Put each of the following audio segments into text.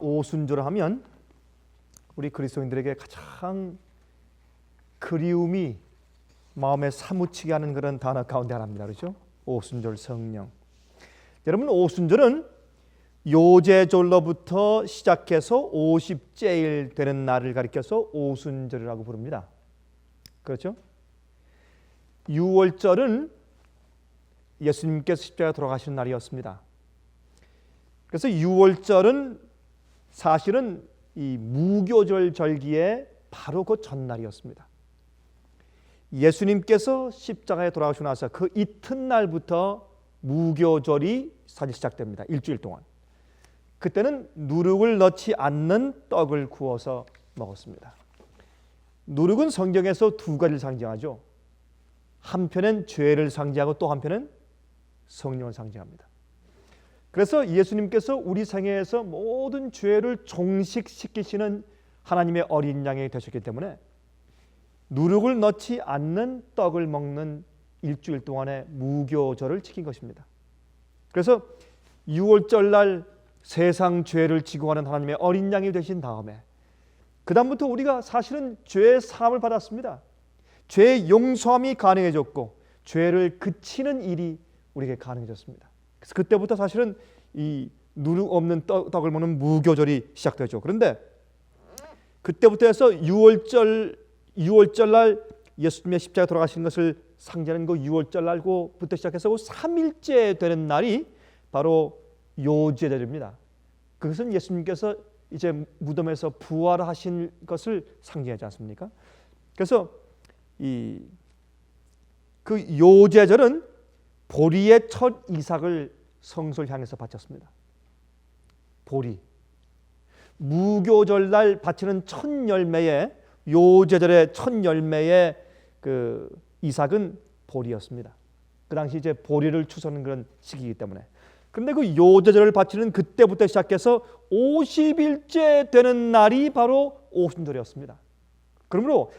오순절을 하면 우리 그리스도인들에게 가장 그리움이 마음에 사무치게 하는 그런 단어 가운데 하나입니다. 그렇죠? 오순절 성령. 여러분, 오순절은 요제절로부터 시작해서 50제일 되는 날을 가리켜서 오순절이라고 부릅니다. 그렇죠? 유월절은 예수님께서 십자가에 돌아가시는 날이었습니다. 그래서 유월절은 사실은 이 무교절 절기의 바로 그 전날이었습니다. 예수님께서 십자가에 돌아가시고 나서 그 이튿날부터 무교절이 사실 시작됩니다. 일주일 동안. 그때는 누룩을 넣지 않는 떡을 구워서 먹었습니다. 누룩은 성경에서 두 가지를 상징하죠. 한편은 죄를 상징하고 또 한편은 성령을 상징합니다. 그래서 예수님께서 우리 생애에서 모든 죄를 종식시키시는 하나님의 어린 양이 되셨기 때문에 누룩을 넣지 않는 떡을 먹는 일주일 동안의 무교절을 지킨 것입니다. 그래서 6월절 날 세상 죄를 지고 가는 하나님의 어린 양이 되신 다음에 그 다음부터 우리가 사실은 죄의 사함을 받았습니다. 죄의 용서함이 가능해졌고 죄를 그치는 일이 우리에게 가능해졌습니다. 그래서 그때부터 사실은 이 누룩 없는 떡을 먹는 무교절이 시작되죠. 그런데 그때부터 해서 6월절 날 예수님의 십자가에 돌아가신 것을 상징하는 그 6월절 날부터 시작해서 3일째 되는 날이 바로 요제절입니다. 그것은 예수님께서 이제 무덤에서 부활하신 것을 상징하지 않습니까? 그래서 그 요제절은 보리의 첫 이삭을 성소를 향해서 바쳤습니다. 보리. 무교절 날 바치는 첫 열매의 요제절의 첫 열매의 그 이삭은 보리였습니다. 그 당시 이제 보리를 추수하는 그런 시기이기 때문에. 그런데 그 요제절을 바치는 그때부터 시작해서 50일째 되는 날이 바로 오순절이었습니다. 그러므로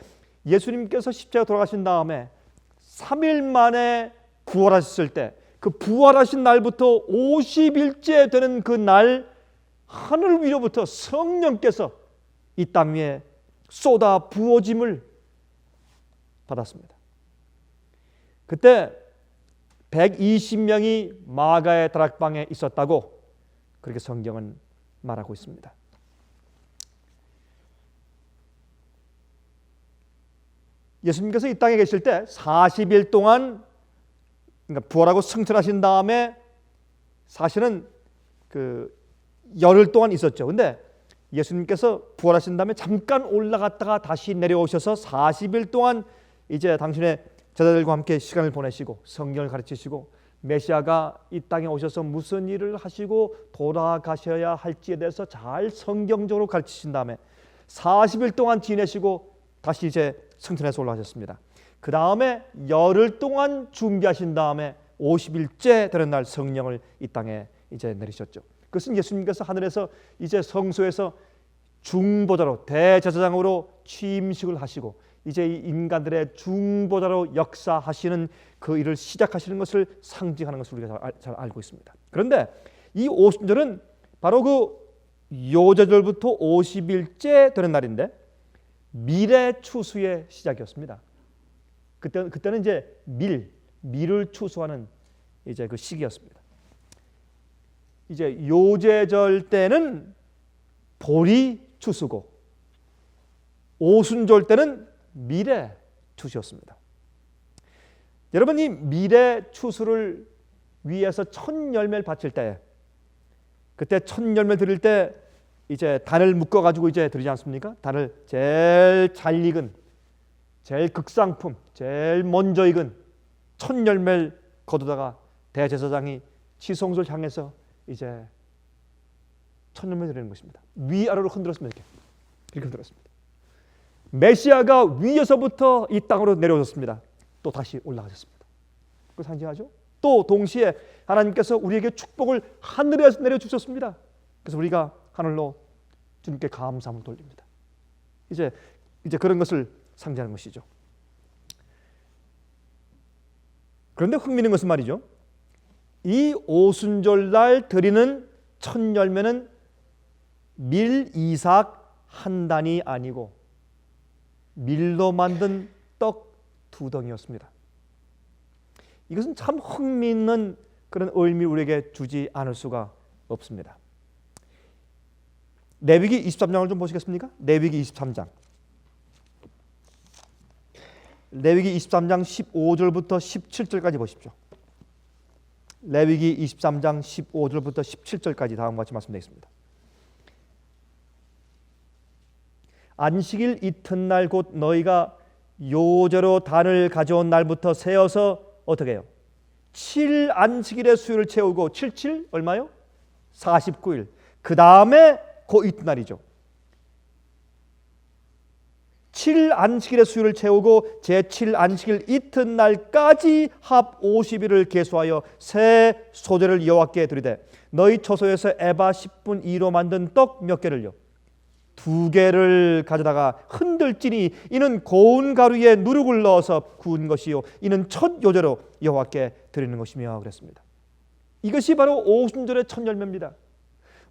예수님께서 십자가에 돌아가신 다음에 3일 만에 부활하셨을 때 그 부활하신 날부터 50일째 되는 그 날 하늘 위로부터 성령께서 이 땅 위에 쏟아 부어짐을 받았습니다. 그때 120명이 마가의 다락방에 있었다고 그렇게 성경은 말하고 있습니다. 예수님께서 이 땅에 계실 때 40일 동안 그러니까 부활하고 승천하신 다음에 사실은 그 열흘 동안 있었죠. 근데 예수님께서 부활하신 다음에 잠깐 올라갔다가 다시 내려오셔서 40일 동안 이제 당신의 제자들과 함께 시간을 보내시고 성경을 가르치시고 메시아가 이 땅에 오셔서 무슨 일을 하시고 돌아가셔야 할지에 대해서 잘 성경적으로 가르치신 다음에 40일 동안 지내시고 다시 이제 승천해서 올라가셨습니다. 그 다음에 열흘 동안 준비하신 다음에 50일째 되는 날 성령을 이 땅에 이제 내리셨죠. 그것은 예수님께서 하늘에서 이제 성소에서 중보자로 대제사장으로 취임식을 하시고 이제 이 인간들의 중보자로 역사하시는 그 일을 시작하시는 것을 상징하는 것을 우리가 잘 알고 있습니다. 그런데 이 오순절은 바로 그 요제절부터 50일째 되는 날인데 밀의 추수의 시작이었습니다. 그때는 이제 밀을 추수하는 이제 그 시기였습니다. 이제 요제절 때는 보리 추수고 오순절 때는 밀의 추수였습니다. 여러분, 이 밀의 추수를 위해서 첫 열매를 바칠 때 그때 첫 열매 드릴 때 이제 단을 묶어 가지고 이제 드리지 않습니까? 단을 제일 잘 익은 제일 극상품, 제일 먼저 익은 첫 열매를 거두다가 대제사장이 지성소를 향해서 이제 첫 열매 드리는 것입니다. 위아래로 흔들었습니다. 이렇게 흔들었습니다. 메시아가 위에서부터 이 땅으로 내려오셨습니다. 또 다시 올라가셨습니다. 그걸 상징하죠. 또 동시에 하나님께서 우리에게 축복을 하늘에서 내려주셨습니다. 그래서 우리가 하늘로 주님께 감사함을 돌립니다. 이제 그런 것을 상징하는 것이죠. 그런데 흥미있는 것은 말이죠. 이 오순절 날 드리는 첫 열매는 밀 이삭 한 단이 아니고 밀로 만든 떡 두 덩이였습니다. 이것은 참 흥미있는 그런 의미 우리에게 주지 않을 수가 없습니다. 레위기 23장을 좀 보시겠습니까? 레위기 23장. 레위기 23장 15절부터 17절까지 보십시오. 레위기 23장 15절부터 17절까지 다음과 같이 말씀드리겠습니다. 안식일 이튿날 곧 너희가 요제로 단을 가져온 날부터 세어서 어떻게 해요? 7 안식일의 수요를 채우고 77 얼마요? 49일. 그 다음에 그 이튿날이죠. 7 안식일의 수요를 채우고 제7 안식일 이튿날까지 합 50일을 계수하여 새 소제를 여호와께 드리되 너희 처소에서 에바 10분 2로 만든 떡 몇 개를요? 2개를 가져다가 흔들지니 이는 고운 가루에 누룩을 넣어서 구운 것이요 이는 첫 요제로 여호와께 드리는 것이며 그랬습니다. 이것이 바로 오순절의 첫 열매입니다.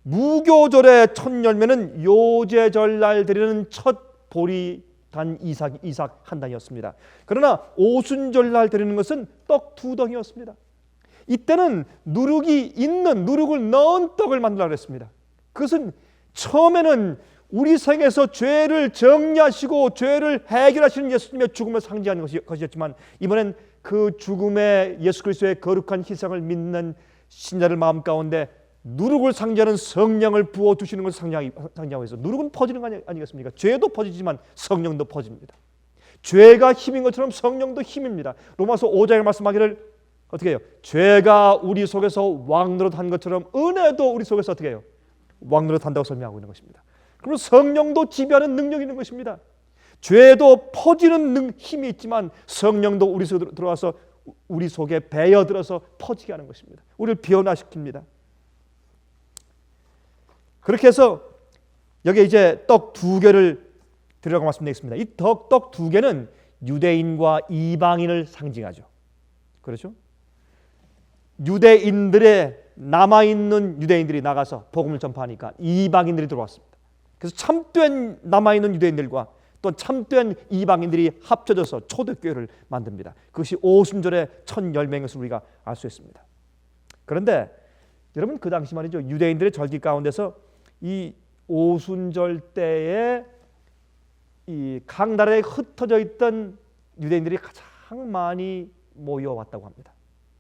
무교절의 첫 열매는 요제절날 드리는 첫 보리 단 이삭 한 단이었습니다. 그러나 오순절날 드리는 것은 떡 2덩이였습니다. 이때는 누룩을 넣은 떡을 만들라고 했습니다. 그것은 처음에는 우리 생에서 죄를 정리하시고 죄를 해결하시는 예수님의 죽음을 상징하는 것이었지만 이번엔 그 죽음의 예수 그리스도의 거룩한 희생을 믿는 신자들 마음 가운데 누룩을 상징하는 성령을 부어주시는 것을 상징하고 있어요. 누룩은 퍼지는 거 아니겠습니까? 죄도 퍼지지만 성령도 퍼집니다. 죄가 힘인 것처럼 성령도 힘입니다. 로마서 5장에 말씀하기를 어떻게 해요? 죄가 우리 속에서 왕노릇한 것처럼 은혜도 우리 속에서 어떻게 해요? 왕노릇한다고 설명하고 있는 것입니다. 그리고 성령도 지배하는 능력이 있는 것입니다. 죄도 퍼지는 힘이 있지만 성령도 우리 속에 들어와서 우리 속에 배어들어서 퍼지게 하는 것입니다. 우리를 변화시킵니다. 그렇게 해서 여기 이제 떡 2개를 드리라고 말씀드리겠습니다. 이 떡 2개는 유대인과 이방인을 상징하죠. 그렇죠? 유대인들의 남아있는 유대인들이 나가서 복음을 전파하니까 이방인들이 들어왔습니다. 그래서 참된 남아있는 유대인들과 또 참된 이방인들이 합쳐져서 초대교회를 만듭니다. 그것이 오순절의 첫 열매인 것을 우리가 알 수 있습니다. 그런데 여러분 그 당시 말이죠. 유대인들의 절기 가운데서 이 오순절 때에 이 강나라에 흩어져 있던 유대인들이 가장 많이 모여왔다고 합니다.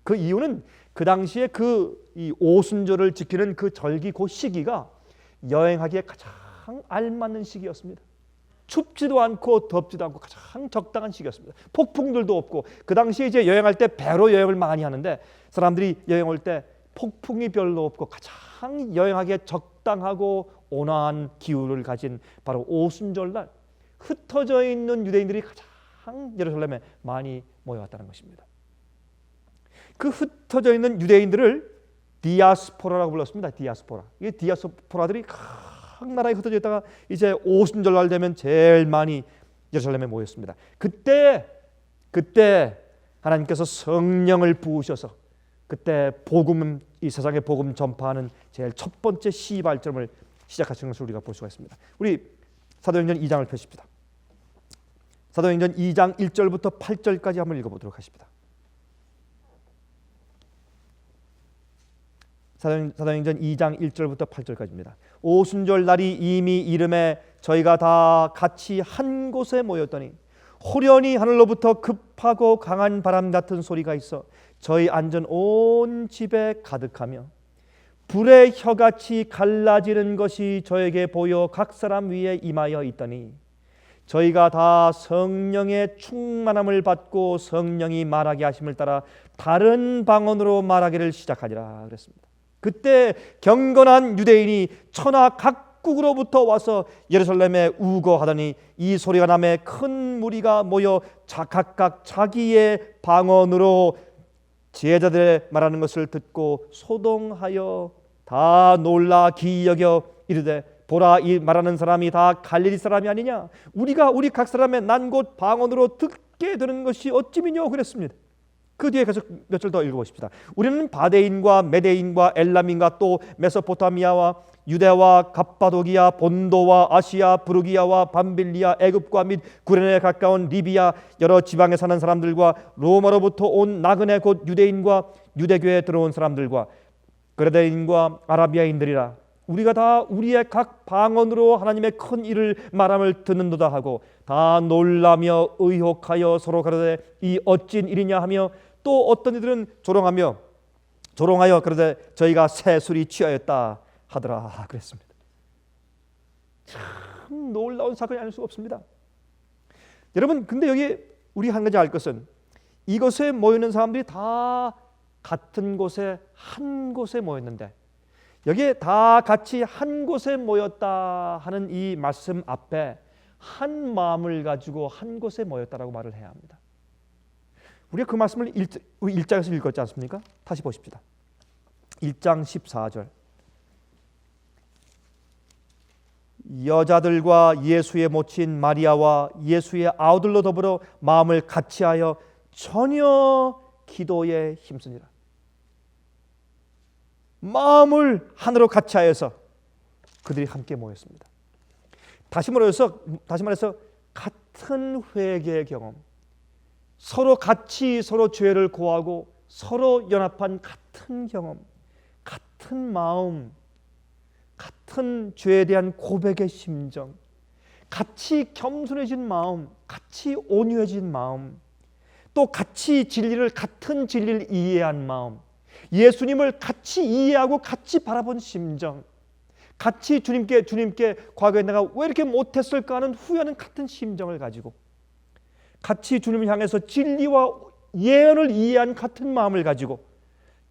그 이유는 그 당시에 이 오순절을 지키는 그 절기 그 시기가 여행하기에 가장 알맞는 시기였습니다. 춥지도 않고 덥지도 않고 가장 적당한 시기였습니다. 폭풍들도 없고 그 당시에 이제 여행할 때 배로 여행을 많이 하는데 사람들이 여행 올 때 폭풍이 별로 없고 가장 여행하기에 적당하고 온화한 기후를 가진 바로 오순절날 흩어져 있는 유대인들이 가장 예루살렘에 많이 모여왔다는 것입니다. 그 흩어져 있는 유대인들을 디아스포라라고 불렀습니다. 디아스포라. 이 디아스포라들이 각 나라에 흩어져 있다가 이제 오순절날 되면 제일 많이 예루살렘에 모였습니다. 그때 하나님께서 성령을 부으셔서 그때 이 세상에 복음 전파하는 제일 첫 번째 시발점을 시작하시는 것을 우리가 볼 수가 있습니다. 우리 사도행전 2장을 펴십시다. 사도행전 2장 1절부터 8절까지 한번 읽어보도록 하십니다. 사도행전 2장 1절부터 8절까지입니다. 오순절 날이 이미 이름에 저희가 다 같이 한 곳에 모였더니 호련히 하늘로부터 급하고 강한 바람 같은 소리가 있어 저희 앉은 온 집에 가득하며 불의 혀같이 갈라지는 것이 저에게 보여 각 사람 위에 임하여 있더니 저희가 다 성령의 충만함을 받고 성령이 말하게 하심을 따라 다른 방언으로 말하기를 시작하리라 그랬습니다. 그때 경건한 유대인이 천하 각국으로부터 와서 예루살렘에 우거하더니 이 소리가 나매 큰 무리가 모여 각각 자기의 방언으로 제자들의 말하는 것을 듣고 소동하여 다 놀라 기이 여겨 이르되 보라 이 말하는 사람이 다 갈릴리 사람이 아니냐 우리 각 사람의 난 곧 방언으로 듣게 되는 것이 어찌미뇨 그랬습니다. 그 뒤에 계속 몇 절 더 읽어보십시다. 우리는 바데인과 메데인과 엘람인과 또 메소포타미아와 유대와 갑바도기아, 본도와 아시아, 부르기아와 밤빌리아, 애굽과 및 구레네에 가까운 리비아 여러 지방에 사는 사람들과 로마로부터 온 나그네 곧 유대인과 유대교에 들어온 사람들과 그레데인과 아라비아인들이라. 우리가 다 우리의 각 방언으로 하나님의 큰 일을 말함을 듣는도다 하고 다 놀라며 의혹하여 서로 가로되 이 어찐 일이냐 하며 또 어떤 이들은 조롱하여 그러되 저희가 새 술이 취하였다 하더라 그랬습니다. 참 놀라운 사건이 아닐 수가 없습니다. 여러분, 근데 여기 우리 한 가지 알 것은 이곳에 모이는 사람들이 다 같은 곳에 한 곳에 모였는데 여기에 다 같이 한 곳에 모였다 하는 이 말씀 앞에 한 마음을 가지고 한 곳에 모였다라고 말을 해야 합니다. 우리가 그 말씀을 1장에서 읽었지 않습니까? 다시 보십시다. 1장 14절. 여자들과 예수의 모친 마리아와 예수의 아우들로 더불어 마음을 같이하여 전혀 기도에 힘쓰니라. 마음을 하나로 같이하여서 그들이 함께 모였습니다. 다시 말해서 같은 회개의 경험, 서로 같이 서로 죄를 고하고 서로 연합한 같은 경험, 같은 마음, 같은 죄에 대한 고백의 심정, 같이 겸손해진 마음, 같이 온유해진 마음, 또 같이 같은 진리를 이해한 마음, 예수님을 같이 이해하고 같이 바라본 심정, 같이 주님께 과거에 내가 왜 이렇게 못했을까 하는 후회하는 같은 심정을 가지고 같이 주님을 향해서 진리와 예언을 이해한 같은 마음을 가지고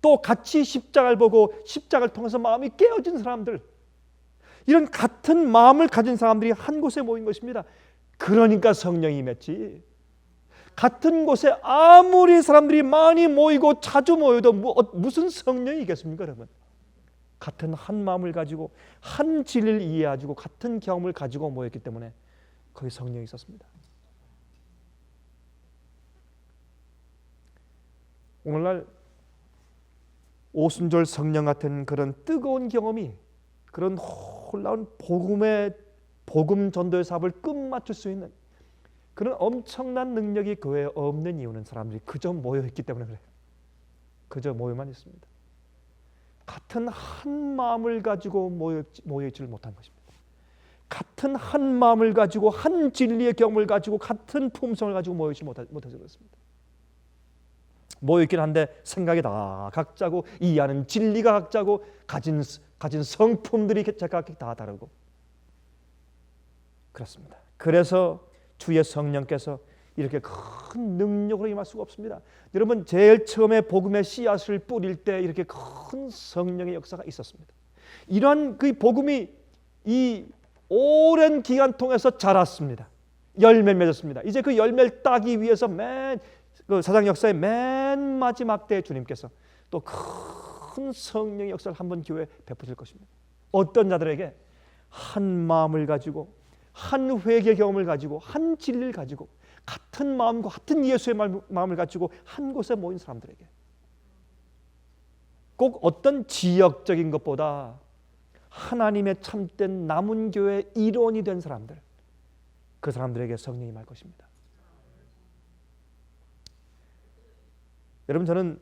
또 같이 십자가를 보고 십자가를 통해서 마음이 깨어진 사람들, 이런 같은 마음을 가진 사람들이 한 곳에 모인 것입니다. 그러니까 성령이 임했지. 같은 곳에 아무리 사람들이 많이 모이고 자주 모여도 무슨 성령이 있겠습니까, 여러분? 같은 한 마음을 가지고 한 진리를 이해하고 같은 경험을 가지고 모였기 때문에 거기 성령이 있었습니다. 오늘날 오순절 성령 같은 그런 뜨거운 경험이, 그런 놀라운 복음 전도의 사업을 끝마칠 수 있는 그런 엄청난 능력이 교회에 없는 이유는 사람들이 그저 모여있기 때문에 그래요. 그저 모여만 있습니다. 같은 한 마음을 가지고 모여있지를 못한 것입니다. 같은 한 마음을 가지고 한 진리의 경험을 가지고 같은 품성을 가지고 모여있지 못해서 그렇습니다. 모여있긴 한데 생각이 다 각자고 이해하는 진리가 각자고 가진 성품들이 각각 다 다르고 그렇습니다. 그래서 주의 성령께서 이렇게 큰 능력으로 임할 수가 없습니다. 여러분, 제일 처음에 복음의 씨앗을 뿌릴 때 이렇게 큰 성령의 역사가 있었습니다. 이러한 그 복음이 이 오랜 기간 통해서 자랐습니다. 열매 맺었습니다. 이제 그 열매를 따기 위해서 그 사장 역사의 맨 마지막 때에 주님께서 또 큰 성령의 역사를 한번 교회에 베푸실 것입니다. 어떤 자들에게 한 마음을 가지고 한 회개 경험을 가지고 한 진리를 가지고 같은 마음과 같은 예수의 마음을 가지고 한 곳에 모인 사람들에게, 꼭 어떤 지역적인 것보다 하나님의 참된 남은 교회의 일원이 된 사람들, 그 사람들에게 성령이 임할 것입니다. 여러분, 저는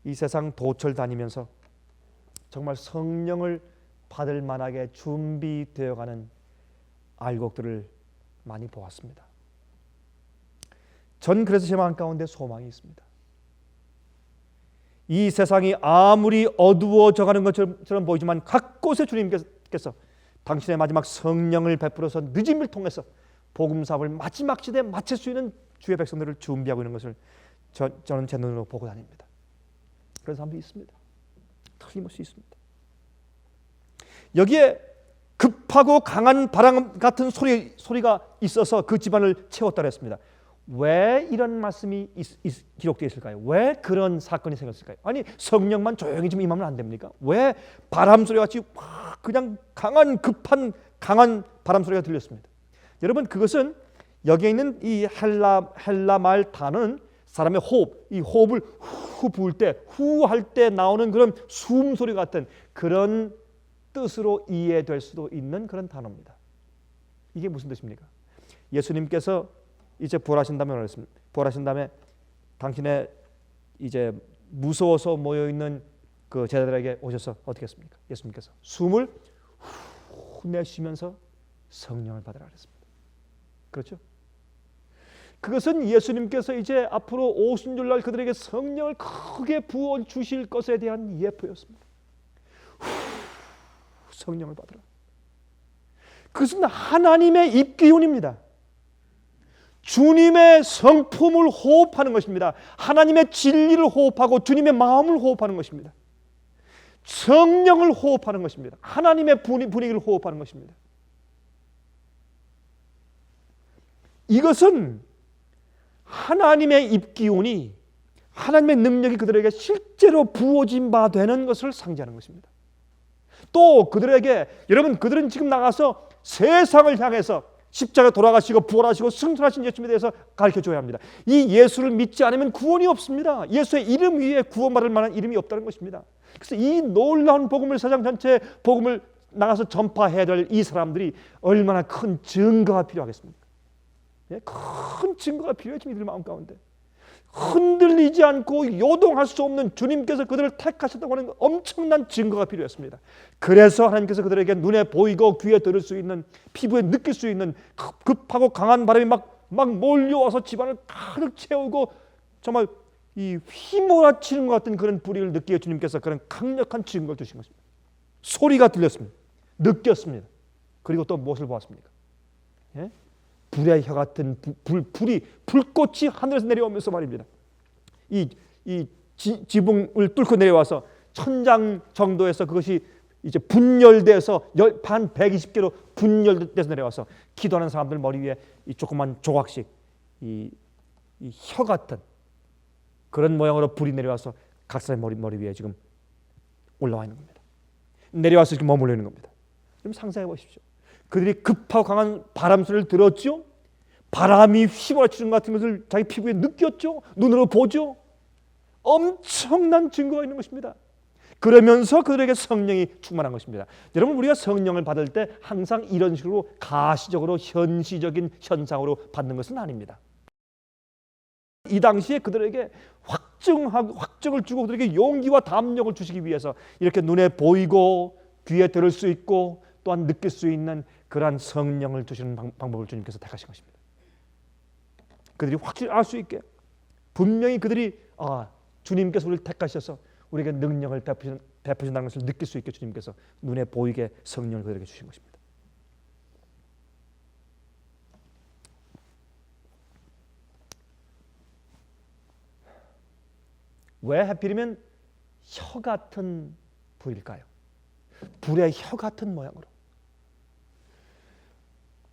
이 세상 도처를 다니면서 정말 성령을 받을 만하게 준비되어가는 알곡들을 많이 보았습니다. 전 그래서 제 마음 가운데 소망이 있습니다. 이 세상이 아무리 어두워져가는 것처럼 보이지만 각 곳에 주님께서 당신의 마지막 성령을 베풀어서 늦음을 통해서 복음 사업을 마지막 시대에 마칠 수 있는 주의 백성들을 준비하고 있는 것을 저는 제 눈으로 보고 다닙니다. 그런 사람들이 있습니다. 틀림없이 있습니다. 여기에 급하고 강한 바람 같은 소리가 있어서 그 집안을 채웠다 했습니다. 왜 이런 말씀이 기록되어 있을까요? 왜 그런 사건이 생겼을까요? 아니, 성령만 조용히 좀 임하면 안 됩니까? 왜 바람 소리 같이 그냥 급한 바람 소리가 들렸습니다. 여러분, 그것은 여기에 있는 이 헬라 말 단어는 사람의 호흡, 이 호흡을 후 부을 때, 후할 때 나오는 그런 숨소리 같은 그런 뜻으로 이해될 수도 있는 그런 단어입니다. 이게 무슨 뜻입니까? 예수님께서 이제 부활하신 다음에 당신의 이제 무서워서 모여 있는 그 제자들에게 오셔서 어떻게 했습니까? 예수님께서 숨을 후 내쉬면서 성령을 받으라 그랬습니다. 그렇죠? 그것은 예수님께서 이제 앞으로 오순절날 그들에게 성령을 크게 부어 주실 것에 대한 예표였습니다. 성령을 받으라. 그것은 하나님의 입기운입니다. 주님의 성품을 호흡하는 것입니다. 하나님의 진리를 호흡하고 주님의 마음을 호흡하는 것입니다. 성령을 호흡하는 것입니다. 하나님의 분위기를 호흡하는 것입니다. 이것은 하나님의 입기운이, 하나님의 능력이 그들에게 실제로 부어진 바 되는 것을 상징하는 것입니다. 또 그들에게, 여러분, 그들은 지금 나가서 세상을 향해서 십자가에 돌아가시고 부활하시고 승천하신 예수님에 대해서 가르쳐줘야 합니다. 이 예수를 믿지 않으면 구원이 없습니다. 예수의 이름 위에 구원받을 만한 이름이 없다는 것입니다. 그래서 이 놀라운 복음을, 세상 전체에 복음을 나가서 전파해야 될 이 사람들이 얼마나 큰 증거가 필요하겠습니까? 큰 증거가 필요해. 지금 이들 마음 가운데 흔들리지 않고 요동할 수 없는 주님께서 그들을 택하셨다고 하는 엄청난 증거가 필요했습니다. 그래서 하나님께서 그들에게 눈에 보이고 귀에 들을 수 있는, 피부에 느낄 수 있는 급하고 강한 바람이 막 몰려와서 집안을 가득 채우고 정말 이 휘몰아치는 것 같은 그런 불의를 느끼게 주님께서 그런 강력한 증거를 주신 것입니다. 소리가 들렸습니다. 느꼈습니다. 그리고 또 무엇을 보았습니까? 예? 불의 혀 같은 불꽃이 하늘에서 내려오면서 말입니다. 이 지붕을 뚫고 내려와서 천장 정도에서 그것이 이제 분열돼서 반 120개로 분열돼서 내려와서 기도하는 사람들 머리 위에 이 조그만 조각씩 이 혀 같은 그런 모양으로 불이 내려와서 각 사람의 머리 위에 지금 올라와 있는 겁니다. 내려와서 지금 머물러 있는 겁니다. 좀 상상해 보십시오. 그들이 급하고 강한 바람 소리를 들었죠. 바람이 휘몰아치는 것 같은 것을 자기 피부에 느꼈죠. 눈으로 보죠. 엄청난 증거가 있는 것입니다. 그러면서 그들에게 성령이 충만한 것입니다. 여러분, 우리가 성령을 받을 때 항상 이런 식으로 가시적으로 현시적인 현상으로 받는 것은 아닙니다. 이 당시에 그들에게 확증을 주고 그들에게 용기와 담력을 주시기 위해서 이렇게 눈에 보이고 귀에 들을 수 있고 또한 느낄 수 있는 그러한 성령을 주시는 방법을 주님께서 택하신 것입니다. 그들이 확실히 알 수 있게, 분명히 그들이 주님께서 우리를 택하셔서 우리에게 능력을 베푸신다는 것을 느낄 수 있게 주님께서 눈에 보이게 성령을 그들에게 주신 것입니다. 왜 하필이면 혀 같은 불일까요? 불의 혀 같은 모양으로.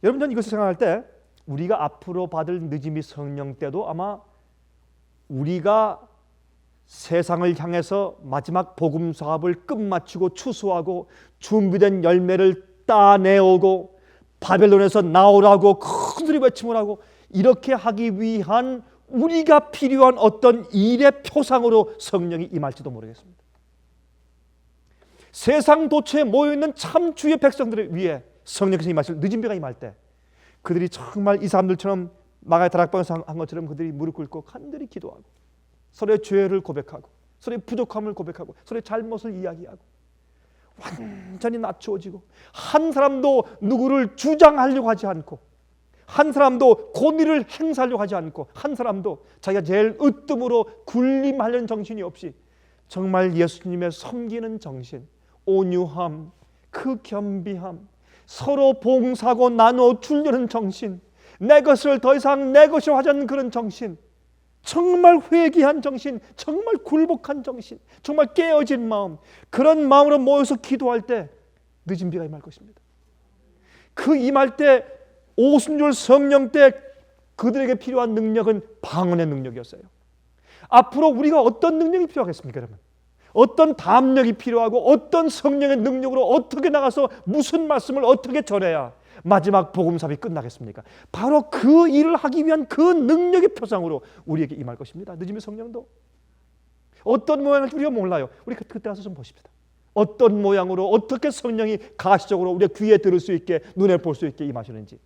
여러분, 저는 이것을 생각할 때 우리가 앞으로 받을 느지미 성령 때도 아마 우리가 세상을 향해서 마지막 복음 사업을 끝마치고 추수하고 준비된 열매를 따내오고 바벨론에서 나오라고 큰 소리 외침을 하고 이렇게 하기 위한 우리가 필요한 어떤 일의 표상으로 성령이 임할지도 모르겠습니다. 세상 도처에 모여있는 참 주의 백성들을 위해 성령께서 임하실 늦은비가 임할 때 그들이 정말 이 사람들처럼 마가의 다락방에서 한 것처럼 그들이 무릎 꿇고 간절히 기도하고 서로의 죄를 고백하고 서로의 부족함을 고백하고 서로의 잘못을 이야기하고 완전히 낮추어지고 한 사람도 누구를 주장하려고 하지 않고 한 사람도 권위를 행사하려고 하지 않고 한 사람도 자기가 제일 으뜸으로 군림하려는 정신이 없이 정말 예수님의 섬기는 정신, 온유함, 그 겸비함, 서로 봉사하고 나눠 주려는 정신, 내 것을 더 이상 내 것으로 하지 않는 그런 정신, 정말 회개한 정신, 정말 굴복한 정신, 정말 깨어진 마음, 그런 마음으로 모여서 기도할 때 늦은 비가 임할 것입니다. 그 임할 때 오순절 성령 때 그들에게 필요한 능력은 방언의 능력이었어요. 앞으로 우리가 어떤 능력이 필요하겠습니까, 여러분? 어떤 담력이 필요하고 어떤 성령의 능력으로 어떻게 나가서 무슨 말씀을 어떻게 전해야 마지막 복음사업이 끝나겠습니까? 바로 그 일을 하기 위한 그 능력의 표상으로 우리에게 임할 것입니다. 늦으면 성령도 어떤 모양일지 우리가 몰라요. 우리 그때 가서 좀 보십시다. 어떤 모양으로 어떻게 성령이 가시적으로 우리의 귀에 들을 수 있게 눈에 볼 수 있게 임하시는지.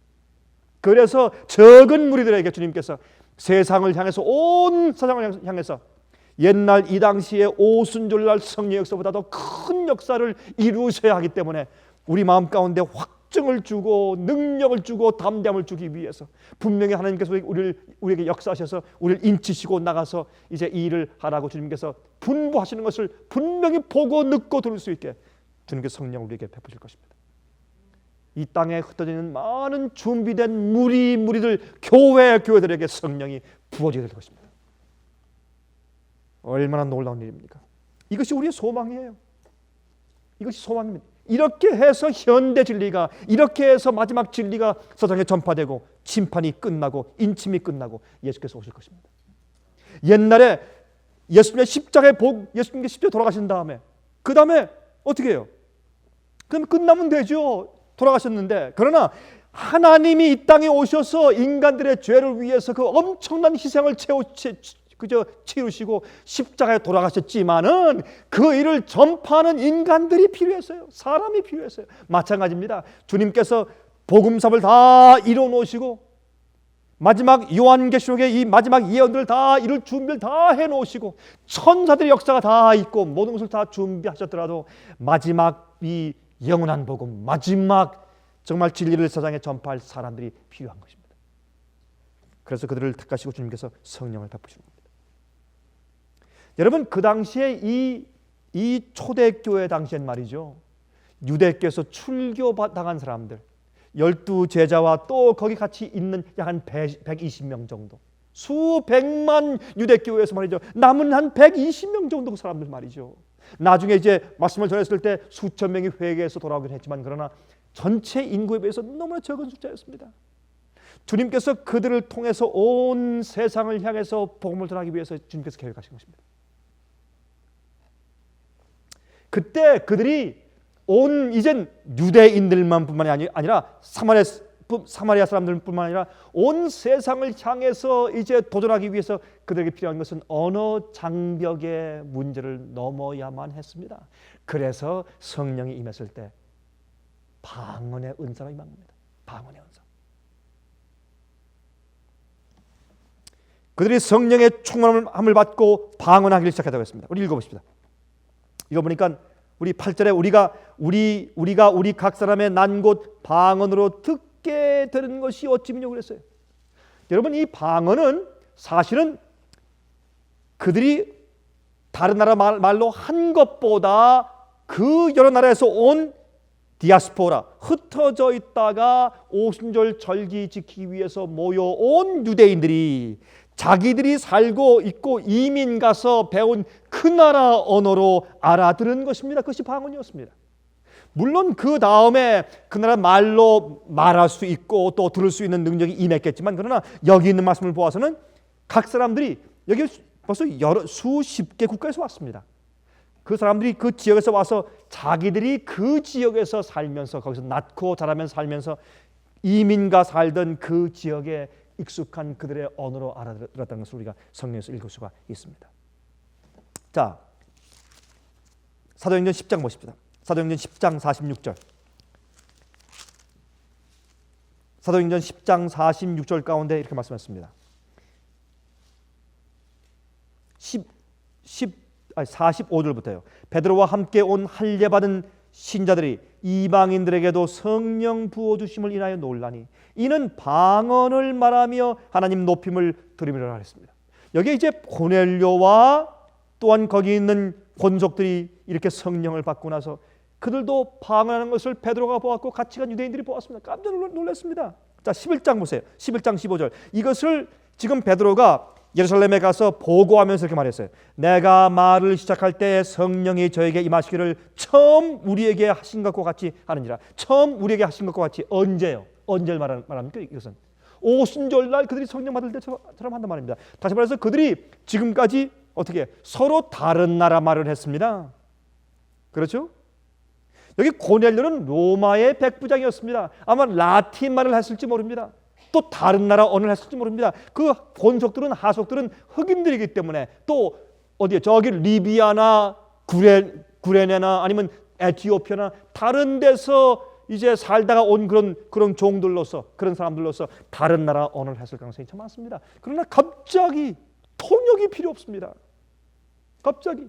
그래서 적은 무리들에게 주님께서 세상을 향해서 온 세상을 향해서 옛날 이 당시에 오순절날 성령 역사보다 더 큰 역사를 이루셔야 하기 때문에 우리 마음 가운데 확증을 주고 능력을 주고 담대함을 주기 위해서 분명히 하나님께서 우리에게 역사하셔서 우리를 인치시고 나가서 이제 이 일을 하라고 주님께서 분부하시는 것을 분명히 보고 듣고 들을 수 있게 주님께서 성령을 우리에게 베푸실 것입니다. 이 땅에 흩어지는 많은 준비된 무리들 교회들에게 성령이 부어지게 될 것입니다. 얼마나 놀라운 일입니까? 이것이 우리의 소망이에요. 이것이 소망입니다. 이렇게 해서 현대 진리가, 이렇게 해서 마지막 진리가 세상에 전파되고 심판이 끝나고 인침이 끝나고 예수께서 오실 것입니다. 옛날에 예수님의 예수님께 십자가에 돌아가신 다음에 그 다음에 어떻게 해요? 그럼 끝나면 되죠. 돌아가셨는데, 그러나 하나님이 이 땅에 오셔서 인간들의 죄를 위해서 그 엄청난 희생을 치르시고 십자가에 돌아가셨지만은 그 일을 전파하는 인간들이 필요했어요. 사람이 필요했어요. 마찬가지입니다. 주님께서 복음사업을 다 이뤄 놓으시고 마지막 요한계시록의 이 마지막 예언들을 다 이룰 준비를 다 해 놓으시고 천사들의 역사가 다 있고 모든 것을 다 준비하셨더라도 마지막 이 영원한 복음, 마지막 정말 진리를 세상에 전파할 사람들이 필요한 것입니다. 그래서 그들을 택하시고 주님께서 성령을 베푸시는 겁니다. 여러분, 그 당시에 이 초대교회 당시엔 말이죠, 유대교에서 출교당한 사람들 12제자와 또 거기 같이 있는 약 한 120명 정도, 수백만 유대교회에서 말이죠, 남은 한 120명 정도 그 사람들 말이죠. 나중에 이제 말씀을 전했을 때 수천 명이 회개해서 돌아오긴 했지만 그러나 전체 인구에 비해서 너무나 적은 숫자였습니다. 주님께서 그들을 통해서 온 세상을 향해서 복음을 전하기 위해서 주님께서 계획하신 것입니다. 그때 그들이 온 이젠 유대인들만 뿐만이 아니라 사마리아 사람들뿐만 아니라 온 세상을 향해서 이제 도전하기 위해서 그들에게 필요한 것은 언어 장벽의 문제를 넘어야만 했습니다. 그래서 성령이 임했을 때 방언의 은사가 임한 겁니다. 방언의 은사. 그들이 성령의 충만함을 받고 방언하기를 시작했다고 했습니다. 우리 읽어보십시다. 이거 보니까 우리 8절에 우리가 우리 각 사람의 난 곳 방언으로 듣게 되는 것이 어찌미뇨 그랬어요. 여러분, 이 방언은 사실은 그들이 다른 나라 말로 한 것보다 그 여러 나라에서 온 디아스포라, 흩어져 있다가 오순절 절기 지키기 위해서 모여온 유대인들이 자기들이 살고 있고 이민 가서 배운 그 나라 언어로 알아들은 것입니다. 그것이 방언이었습니다. 물론 그 다음에 그 나라 말로 말할 수 있고 또 들을 수 있는 능력이 임했겠지만, 그러나 여기 있는 말씀을 보아서는 각 사람들이 여기 벌써 수십 개 국가에서 왔습니다. 그 사람들이 그 지역에서 와서 자기들이 그 지역에서 살면서 거기서 낳고 자라면서 살면서 이민가 살던 그 지역에 익숙한 그들의 언어로 알아들었다는 것을 우리가 성경에서 읽을 수가 있습니다. 자, 사도행전 10장 보십시다. 사도행전 10장 46절. 사도행전 10장 46절 가운데 이렇게 말씀했습니다. 45절부터요. 베드로와 함께 온 할례받은 신자들이 이방인들에게도 성령 부어주심을 인하여 놀라니 이는 방언을 말하며 하나님 높임을 들으리라 했습니다. 여기에 이제 고넬료와 또한 거기 있는 권속들이 이렇게 성령을 받고 나서 그들도 방언하는 것을 베드로가 보았고 같이 간 유대인들이 보았습니다. 깜짝 놀랐습니다. 자, 11장 보세요. 11장 15절. 이것을 지금 베드로가 예루살렘에 가서 보고하면서 이렇게 말했어요. 내가 말을 시작할 때 성령이 저에게 임하시기를 처음 우리에게 하신 것과 같이 하느니라. 처음 우리에게 하신 것과 같이. 언제요? 언제를 말합니까? 이것은 오순절날 그들이 성령 받을 때처럼 한단 말입니다. 다시 말해서 그들이 지금까지 어떻게 서로 다른 나라 말을 했습니다. 그렇죠? 여기 고넬료는 로마의 백부장이었습니다. 아마 라틴 말을 했을지 모릅니다. 또 다른 나라 언어를 했을지 모릅니다. 그 본속들은 하속들은 흑인들이기 때문에 또 어디에 저기 리비아나 구레네나 아니면 에티오피아나 다른 데서 이제 살다가 온 그런 종들로서 그런 사람들로서 다른 나라 언어를 했을 가능성이 참 많습니다. 그러나 갑자기 통역이 필요 없습니다. 갑자기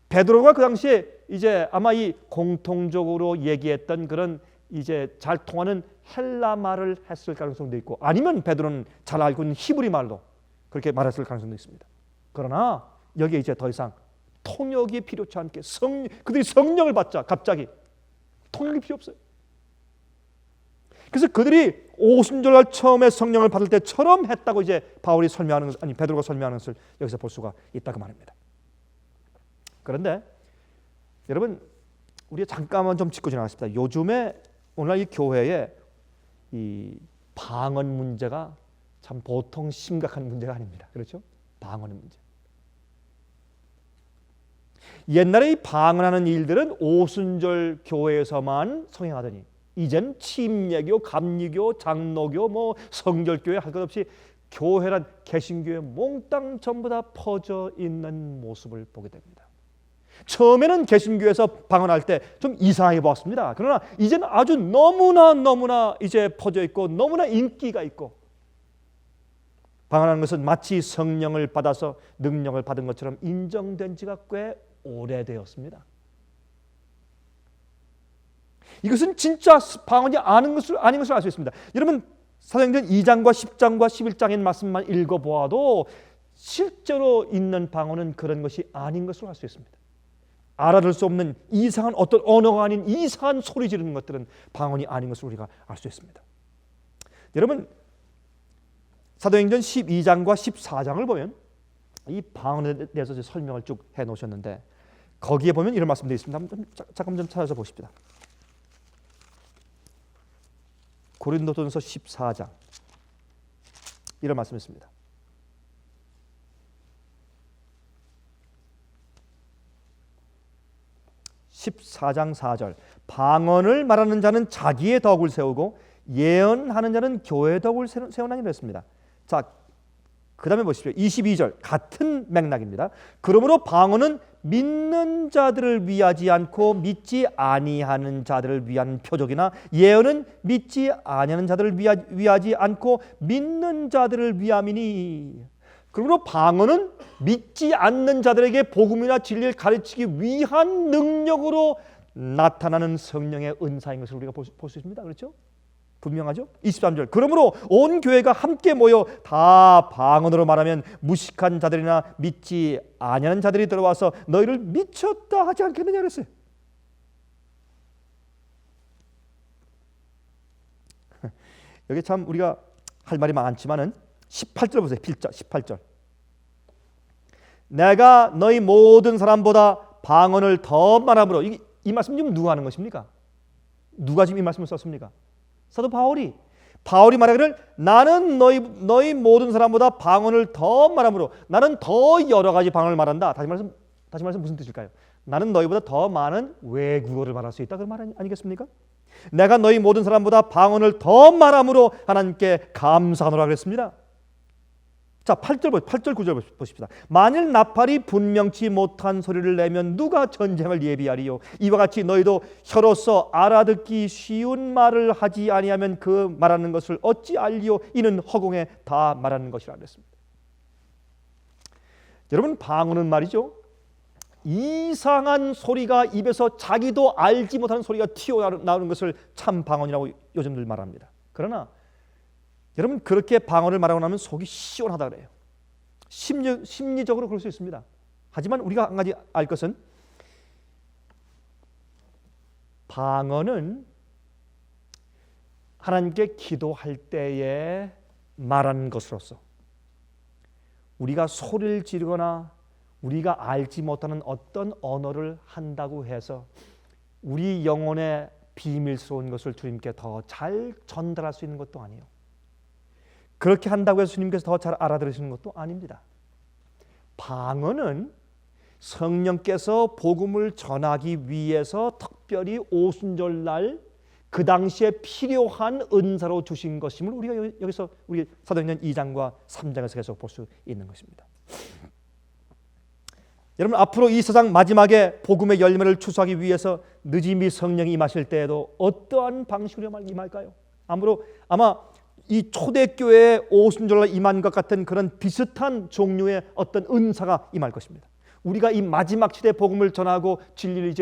베드로가 그 당시에 이제 아마 이 공통적으로 얘기했던 그런 이제 잘 통하는 헬라 말을 했을 가능성도 있고 아니면 베드로는 잘 알고 있는 히브리 말로 그렇게 말했을 가능성도 있습니다. 그러나 여기에 이제 더 이상 통역이 필요치 않게 그들이 성령을 받자 갑자기 통역이 필요 없어요. 그래서 그들이 오순절날 처음에 성령을 받을 때처럼 했다고 이제 바울이 설명하는 것을, 아니 베드로가 설명하는 것을 여기서 볼 수가 있다고 말합니다. 그런데 여러분 우리가 잠깐만 좀 짚고 지나가겠습니다. 요즘에 오늘날 이 교회에 이 방언 문제가 참 보통 심각한 문제가 아닙니다. 그렇죠? 방언의 문제. 옛날에 이 방언하는 일들은 오순절 교회에서만 성행하더니 이젠 침례교, 감리교, 장로교, 뭐 성결교회 할 것 없이 교회란 개신교회 몽땅 전부 다 퍼져 있는 모습을 보게 됩니다. 처음에는 개신교에서 방언할 때 좀 이상하게 보았습니다. 그러나 이제는 아주 너무나 이제 퍼져 있고 너무나 인기가 있고 방언하는 것은 마치 성령을 받아서 능력을 받은 것처럼 인정된 지가 꽤 오래되었습니다. 이것은 진짜 방언이 아닌 것을 알 수 있습니다. 여러분 사도행전 2장과 10장과 11장의 말씀만 읽어보아도 실제로 있는 방언은 그런 것이 아닌 것을 알 수 있습니다. 알아들 수 없는 이상한 어떤 언어가 아닌 이상한 소리 지르는 것들은 방언이 아닌 것을 우리가 알 수 있습니다. 여러분 사도행전 12장과 14장을 보면 이 방언에 대해서 설명을 쭉 해놓으셨는데 거기에 보면 이런 말씀되어 있습니다. 잠깐 좀 찾아서 보십시다. 고린도전서 14장 이런 말씀이 있습니다. 14장 4절 방언을 말하는 자는 자기의 덕을 세우고 예언하는 자는 교회의 덕을 세우나니 그랬습니다. 자, 그 다음에 보십시오. 22절 같은 맥락입니다. 그러므로 방언은 믿는 자들을 위하지 않고 믿지 아니하는 자들을 위한 표적이나 예언은 믿지 아니하는 자들을 위하지 않고 믿는 자들을 위함이니. 그러므로 방언은 믿지 않는 자들에게 복음이나 진리를 가르치기 위한 능력으로 나타나는 성령의 은사인 것을 우리가 볼 수 있습니다. 그렇죠? 분명하죠? 23절 그러므로 온 교회가 함께 모여 다 방언으로 말하면 무식한 자들이나 믿지 아니하는 자들이 들어와서 너희를 미쳤다 하지 않겠느냐 그랬어요. 여기 참 우리가 할 말이 많지만은 18절 보세요. 18절 내가 너희 모든 사람보다 방언을 더 말함으로 이 말씀 지금 누가 하는 것입니까? 누가 지금 이 말씀을 썼습니까? 사도 바울이 말하기를 나는 너희 모든 사람보다 방언을 더 말함으로 나는 더 여러 가지 방언을 말한다. 다시 말해서 무슨 뜻일까요? 나는 너희보다 더 많은 외국어를 말할 수 있다. 그런 말 아니겠습니까? 내가 너희 모든 사람보다 방언을 더 말함으로 하나님께 감사하노라 그랬습니다. 자, 8절 9절 보십시다. 만일 나팔이 분명치 못한 소리를 내면 누가 전쟁을 예비하리요? 이와 같이 너희도 혀로서 알아듣기 쉬운 말을 하지 아니하면 그 말하는 것을 어찌 알리요? 이는 허공에 다 말하는 것이라 그랬습니다. 여러분 방언은 말이죠. 이상한 소리가 입에서 자기도 알지 못하는 소리가 튀어나오는 것을 참 방언이라고 요즘들 말합니다. 그러나 여러분 그렇게 방언을 말하고 나면 속이 시원하다 그래요. 심리적으로 그럴 수 있습니다. 하지만 우리가 한 가지 알 것은 방언은 하나님께 기도할 때에 말하는 것으로서 우리가 소리를 지르거나 우리가 알지 못하는 어떤 언어를 한다고 해서 우리 영혼의 비밀스러운 것을 주님께 더 잘 전달할 수 있는 것도 아니에요. 그렇게 한다고 해서 주님께서 더 잘 알아들으시는 것도 아닙니다. 방언은 성령께서 복음을 전하기 위해서 특별히 오순절날 그 당시에 필요한 은사로 주신 것임을 우리가 여기서 우리 사도행전 2장과 3장에서 계속 볼 수 있는 것입니다. 여러분, 앞으로 이 세상 마지막에 복음의 열매를 추수하기 위해서 늦음이 성령이 임하실 때에도 어떠한 방식으로 임할까요? 아마 이 초대교회의 오순절날 임한 것 같은 그런 비슷한 종류의 어떤 은사가 임할 것입니다. 우리가 이 마지막 시대 복음을 전하고 진리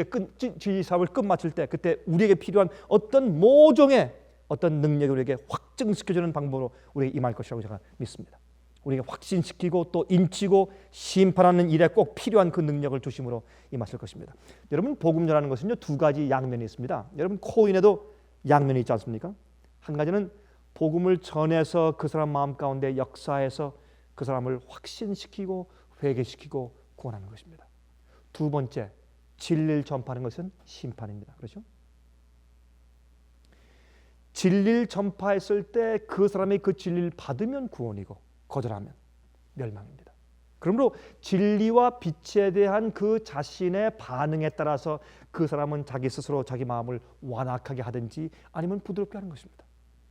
사업을 끝마칠 때, 그때 우리에게 필요한 어떤 모종의 어떤 능력을 우리에게 확증시켜주는 방법으로 우리에게 임할 것이라고 제가 믿습니다. 우리에게 확신시키고 또 인치고 심판하는 일에 꼭 필요한 그 능력을 주심으로 임하실 것입니다. 여러분, 복음 전하는 것은요, 두 가지 양면이 있습니다. 여러분, 코인에도 양면이 있지 않습니까? 한 가지는 복음을 전해서 그 사람 마음 가운데 역사해서 그 사람을 확신시키고 회개시키고 구원하는 것입니다. 두 번째, 진리를 전파하는 것은 심판입니다. 그렇죠? 진리를 전파했을 때 그 사람이 그 진리를 받으면 구원이고 거절하면 멸망입니다. 그러므로 진리와 빛에 대한 그 자신의 반응에 따라서 그 사람은 자기 스스로 자기 마음을 완악하게 하든지 아니면 부드럽게 하는 것입니다.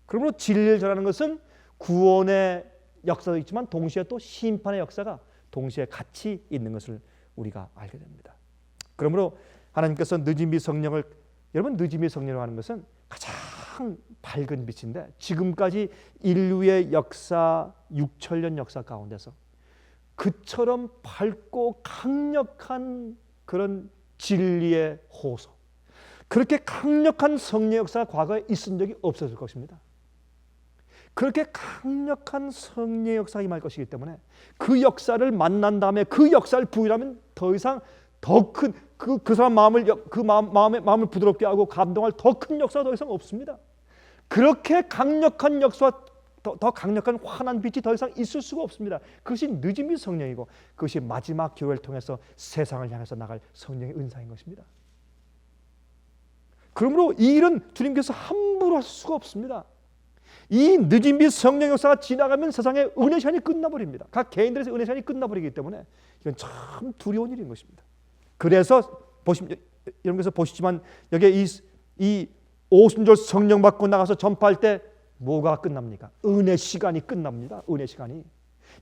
그러므로 진리를 전하는 것은 구원의 역사도 있지만 동시에 또 심판의 역사가 동시에 같이 있는 것을 우리가 알게 됩니다. 그러므로 하나님께서 늦음이 성령을, 여러분, 늦음이 성령을 하는 것은 가장 밝은 빛인데, 지금까지 인류의 역사 6천년 역사 가운데서 그처럼 밝고 강력한 그런 진리의 호소, 그렇게 강력한 성령 역사가 과거에 있은 적이 없었을 것입니다. 그렇게 강력한 성령 역사가 임할 것이기 때문에 그 역사를 만난 다음에 그 역사를 부인하면 더 이상 더 큰 그 사람 마음을 부드럽게 하고 감동할 더 큰 역사가 더 이상 없습니다. 그렇게 강력한 역사와 더 강력한 환한 빛이 더 이상 있을 수가 없습니다. 그것이 늦음이 성령이고 그것이 마지막 교회를 통해서 세상을 향해서 나갈 성령의 은사인 것입니다. 그러므로 이 일은 주님께서 함부로 하실 수가 없습니다. 이 늦음이 성령 역사가 지나가면 세상의 은혜 시간이 끝나버립니다. 각 개인들에서 은혜 시간이 끝나버리기 때문에 이건 참 두려운 일인 것입니다. 그래서 여러분께서 보시지만 여기에 이 오순절 성령 받고 나가서 전파할 때 뭐가 끝납니까? 은혜 시간이 끝납니다. 은혜 시간이.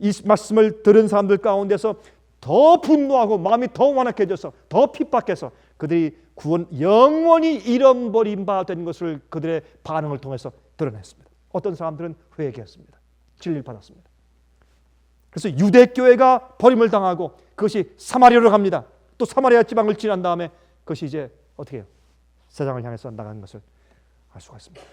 이 말씀을 들은 사람들 가운데서 더 분노하고 마음이 더 완악해져서 더 핍박해서 그들이 구원 영원히 잃어버린 바 된 것을 그들의 반응을 통해서 드러냈습니다. 어떤 사람들은 회개했습니다. 진리를 받았습니다. 그래서 유대교회가 버림을 당하고 그것이 사마리아로 갑니다. 또 사마리아 지방을 지난 다음에 그것이 이제 어떻게 해요? 세상을 향해서 나가는 것을 알 수가 있습니다.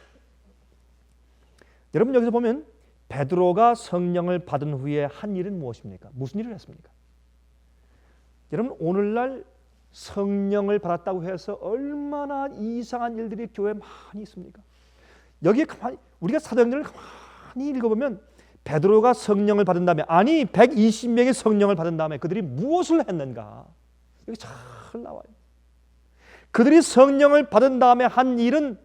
여러분, 여기서 보면 베드로가 성령을 받은 후에 한 일은 무엇입니까? 무슨 일을 했습니까? 여러분, 오늘날 성령을 받았다고 해서 얼마나 이상한 일들이 교회에 많이 있습니까? 여기에 가만히 우리가 사도행전을 가만히 읽어보면 베드로가 성령을 받은 다음에, 아니 120명의 성령을 받은 다음에 그들이 무엇을 했는가? 여기 잘 나와요. 그들이 성령을 받은 다음에 한 일은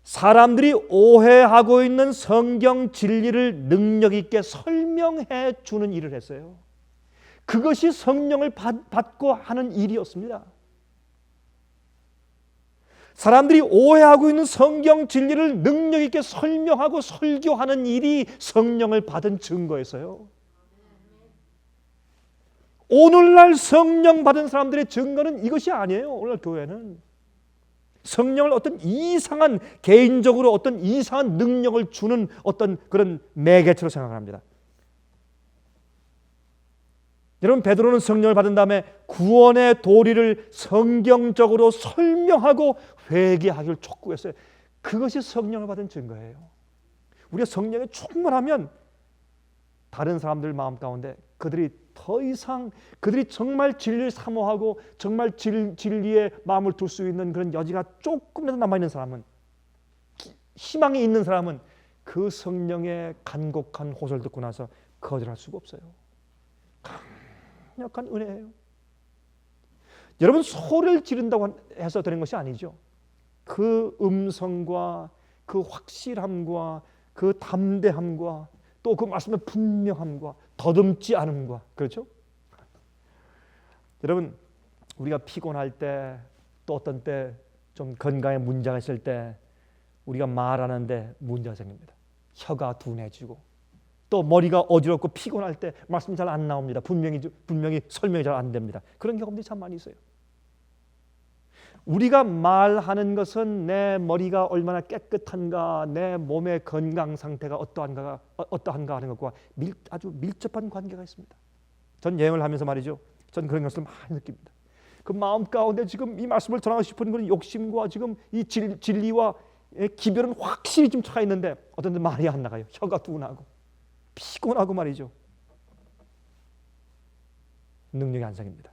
사람들이 오해하고 있는 성경 진리를 능력 있게 설명해 주는 일을 했어요. 그것이 성령을 받고 하는 일이었습니다. 사람들이 오해하고 있는 성경 진리를 능력 있게 설명하고 설교하는 일이 성령을 받은 증거였어요. 오늘날 성령 받은 사람들의 증거는 이것이 아니에요. 오늘날 교회는 성령을 어떤 이상한, 개인적으로 어떤 이상한 능력을 주는 어떤 그런 매개체로 생각합니다. 여러분, 베드로는 성령을 받은 다음에 구원의 도리를 성경적으로 설명하고 회개하기를 촉구했어요. 그것이 성령을 받은 증거예요. 우리가 성령에 충만하면 다른 사람들 마음 가운데 그들이 더 이상, 그들이 정말 진리를 사모하고 정말 진리에 마음을 둘 수 있는 그런 여지가 조금이라도 남아있는 사람은, 희망이 있는 사람은 그 성령의 간곡한 호소를 듣고 나서 거절할 수가 없어요. 강력한 은혜예요. 여러분, 소리를 지른다고 해서 되는 것이 아니죠. 그 음성과 그 확실함과 그 담대함과 또 그 말씀의 분명함과 더듬지 않음과, 그렇죠? 여러분, 우리가 피곤할 때 또 어떤 때 좀 건강에 문제가 있을 때 우리가 말하는데 문제가 생깁니다. 혀가 둔해지고 또 머리가 어지럽고 피곤할 때 말씀이 잘 안 나옵니다. 분명히 설명이 잘 안 됩니다. 그런 경험들이 참 많이 있어요. 우리가 말하는 것은 내 머리가 얼마나 깨끗한가, 내 몸의 건강 상태가 어떠한가 하는 것과 아주 밀접한 관계가 있습니다. 전 여행을 하면서 말이죠, 전 그런 것을 많이 느낍니다. 그 마음 가운데 지금 이 말씀을 전하고 싶은 그런 욕심과 지금 이 진리와 기별은 확실히 좀 차 있는데 어떤 데 말이 안 나가요. 혀가 둔하고 피곤하고 말이죠. 능력이 안 생깁니다.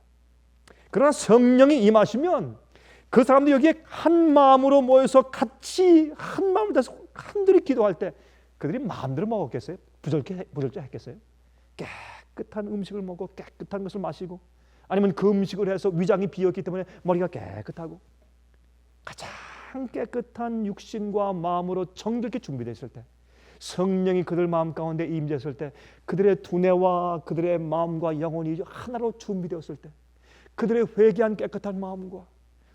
그러나 성령이 임하시면 그 사람들이 여기에 한 마음으로 모여서 같이 한 마음을 다해서 한들이 기도할 때 그들이 마음대로 먹었겠어요? 부절제했겠어요? 깨끗한 음식을 먹고 깨끗한 것을 마시고, 아니면 그 음식을 해서 위장이 비었기 때문에 머리가 깨끗하고 가장 깨끗한 육신과 마음으로 정결케 준비되었을 때, 성령이 그들 마음 가운데 임재했을 때, 그들의 두뇌와 그들의 마음과 영혼이 하나로 준비되었을 때, 그들의 회개한 깨끗한 마음과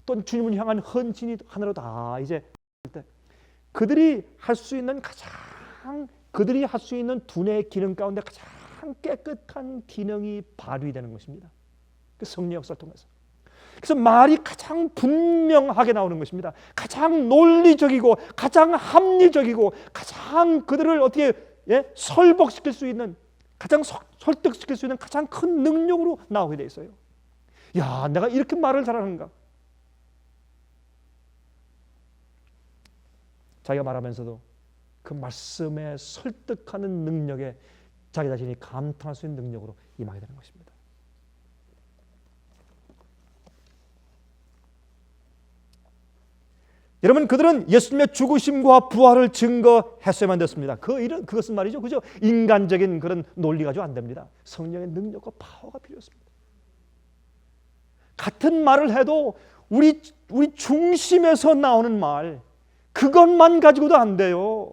또 주님을 향한 헌신이 하나로 다 이제 때, 그들이 할 수 있는 두뇌의 기능 가운데 가장 깨끗한 기능이 발휘되는 것입니다. 그 성령 역사를 통해서. 그래서 말이 가장 분명하게 나오는 것입니다. 가장 논리적이고 가장 합리적이고 가장 그들을 어떻게 설복시킬 수 있는, 가장 설득시킬 수 있는 가장 큰 능력으로 나오게 돼 있어요. 야, 내가 이렇게 말을 잘하는가? 자기가 말하면서도 그 말씀에 설득하는 능력에 자기 자신이 감탄할 수 있는 능력으로 임하게 되는 것입니다. 여러분, 그들은 예수님의 죽으심과 부활을 증거했어야만 됐습니다. 그것은 말이죠, 그죠? 인간적인 그런 논리가 안 됩니다. 성령의 능력과 파워가 필요했습니다. 같은 말을 해도 우리 중심에서 나오는 말, 그것만 가지고도 안 돼요.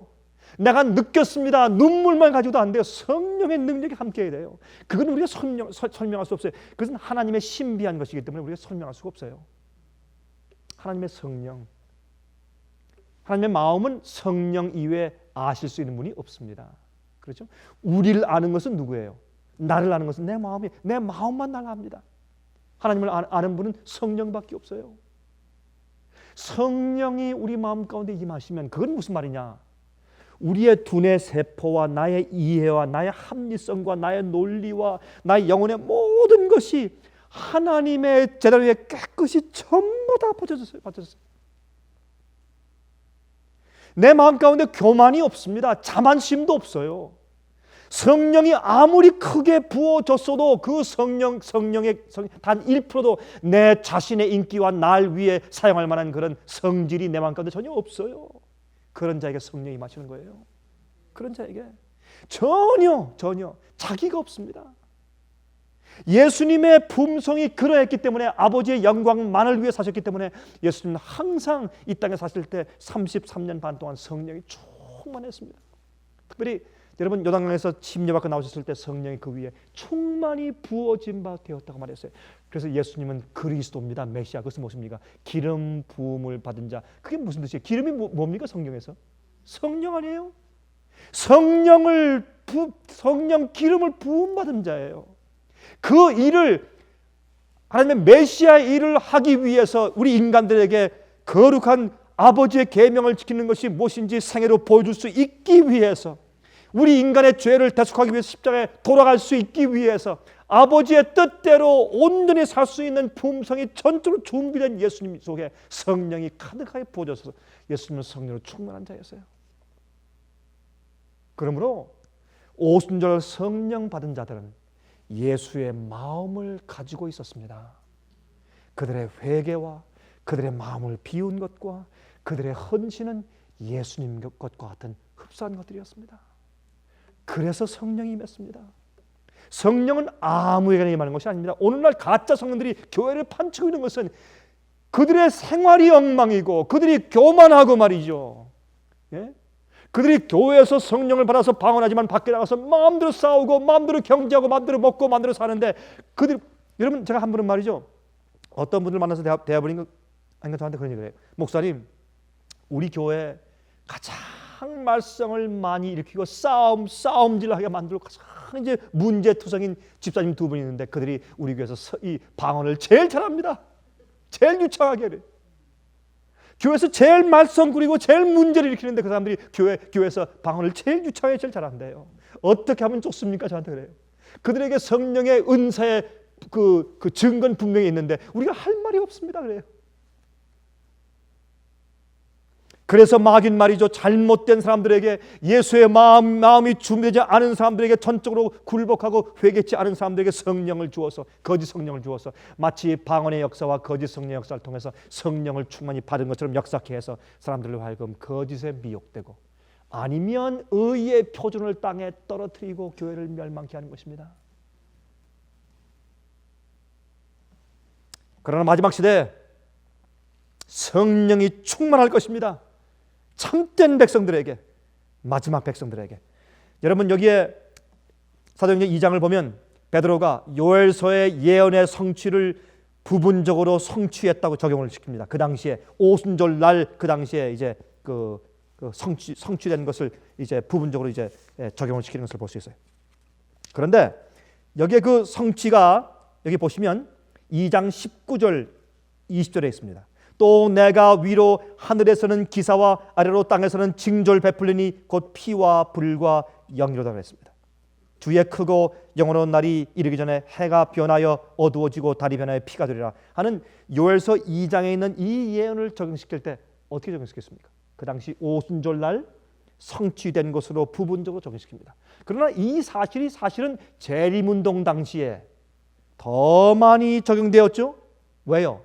내가 느꼈습니다, 눈물만 가지고도 안 돼요. 성령의 능력이 함께해야 돼요. 그건 우리가 설명할 수 없어요. 그것은 하나님의 신비한 것이기 때문에 우리가 설명할 수가 없어요. 하나님의 성령, 하나님의 마음은 성령 이외에 아실 수 있는 분이 없습니다. 그렇죠? 우리를 아는 것은 누구예요? 나를 아는 것은 내 마음만 나를 압니다. 하나님을 아는 분은 성령밖에 없어요. 성령이 우리 마음 가운데 임하시면 그건 무슨 말이냐? 우리의 두뇌 세포와 나의 이해와 나의 합리성과 나의 논리와 나의 영혼의 모든 것이 하나님의 제단 위에 깨끗이 전부 다 받쳐졌어요. 내 마음 가운데 교만이 없습니다. 자만심도 없어요. 성령이 아무리 크게 부어졌어도 그 성령의 단 1%도 내 자신의 인기와 날 위해 사용할 만한 그런 성질이 내 마음 가운데 전혀 없어요. 그런 자에게 성령이 임하시는 거예요. 그런 자에게 전혀 자기가 없습니다. 예수님의 품성이 그러했기 때문에, 아버지의 영광만을 위해 사셨기 때문에 예수님은 항상 이 땅에 사실 때 33년 반 동안 성령이 충만했습니다. 특별히 여러분, 요단강에서 침례 받고 나오셨을 때 성령이 그 위에 충만히 부어진 바 되었다고 말했어요. 그래서 예수님은 그리스도입니다. 메시아. 그것은 무엇입니까? 기름 부음을 받은 자. 그게 무슨 뜻이에요? 기름이 뭡니까? 성경에서 성령 아니에요? 성령 기름을 부음 받은 자예요. 그 일을, 하나님의 메시아의 일을 하기 위해서 우리 인간들에게 거룩한 아버지의 계명을 지키는 것이 무엇인지 생애로 보여줄 수 있기 위해서, 우리 인간의 죄를 대속하기 위해서 십자가에 돌아갈 수 있기 위해서 아버지의 뜻대로 온전히 살 수 있는 품성이 전적으로 준비된 예수님 속에 성령이 가득하게 부어져서 예수님은 성령으로 충만한 자였어요. 그러므로 오순절 성령 받은 자들은 예수의 마음을 가지고 있었습니다. 그들의 회개와 그들의 마음을 비운 것과 그들의 헌신은 예수님 것과 같은 흡사한 것들이었습니다. 그래서 성령이 임했습니다. 성령은 아무에게나 임하는 것이 아닙니다. 오늘날 가짜 성령들이 교회를 판치고 있는 것은 그들의 생활이 엉망이고 그들이 교만하고 말이죠. 그들이 교회에서 성령을 받아서 방언하지만 밖에 나가서 마음대로 싸우고 마음대로 경제하고 마음대로 먹고 마음대로 사는데, 여러분, 제가 한 분은 말이죠, 어떤 분을 만나서 대화해보니까 그러니까 저한테 그런 얘기를 해요. 목사님, 우리 교회 가장 말썽을 많이 일으키고 싸움질하게 만들고 가장 이제 문제투성인 집사님 두 분이 있는데 그들이 우리 교회에서 이 방언을 제일 잘합니다. 제일 유창하게 해요. 교회에서 제일 말썽 부리고 제일 문제를 일으키는데 그 사람들이 교회에서 방언을 제일 유창하게 제일 잘한대요. 어떻게 하면 좋습니까? 저한테 그래요. 그들에게 성령의 은사의 그 증거는 분명히 있는데 우리가 할 말이 없습니다. 그래요. 그래서 막인 말이죠. 잘못된 사람들에게, 예수의 마음이 준비되지 않은 사람들에게, 전적으로 굴복하고 회개치 않은 사람들에게 성령을 주어서, 거짓 성령을 주어서 마치 방언의 역사와 거짓 성령의 역사를 통해서 성령을 충만히 받은 것처럼 역사케 해서 사람들로 하여금 거짓에 미혹되고 아니면 의의 표준을 땅에 떨어뜨리고 교회를 멸망케 하는 것입니다. 그러나 마지막 시대에 성령이 충만할 것입니다. 참된 백성들에게, 마지막 백성들에게. 여러분, 여기에 사도행전 2장을 보면 베드로가 요엘서의 예언의 성취를 부분적으로 성취했다고 적용을 시킵니다. 그 당시에 오순절 날, 그 당시에 이제 성취된 것을 이제 부분적으로 이제 적용을 시키는 것을 볼 수 있어요. 그런데 여기에 그 성취가 여기 보시면 2장 19절 20절에 있습니다. 또 내가 위로 하늘에서는 기사와 아래로 땅에서는 징조를 베풀리니 곧 피와 불과 영이로다 그랬습니다. 주의 크고 영원한 날이 이르기 전에 해가 변하여 어두워지고 달이 변하여 피가 되리라 하는 요엘서 2장에 있는 이 예언을 적용시킬 때 어떻게 적용시켰습니까? 그 당시 오순절 날 성취된 것으로 부분적으로 적용시킵니다. 그러나 이 사실이 사실은 재림운동 당시에 더 많이 적용되었죠. 왜요?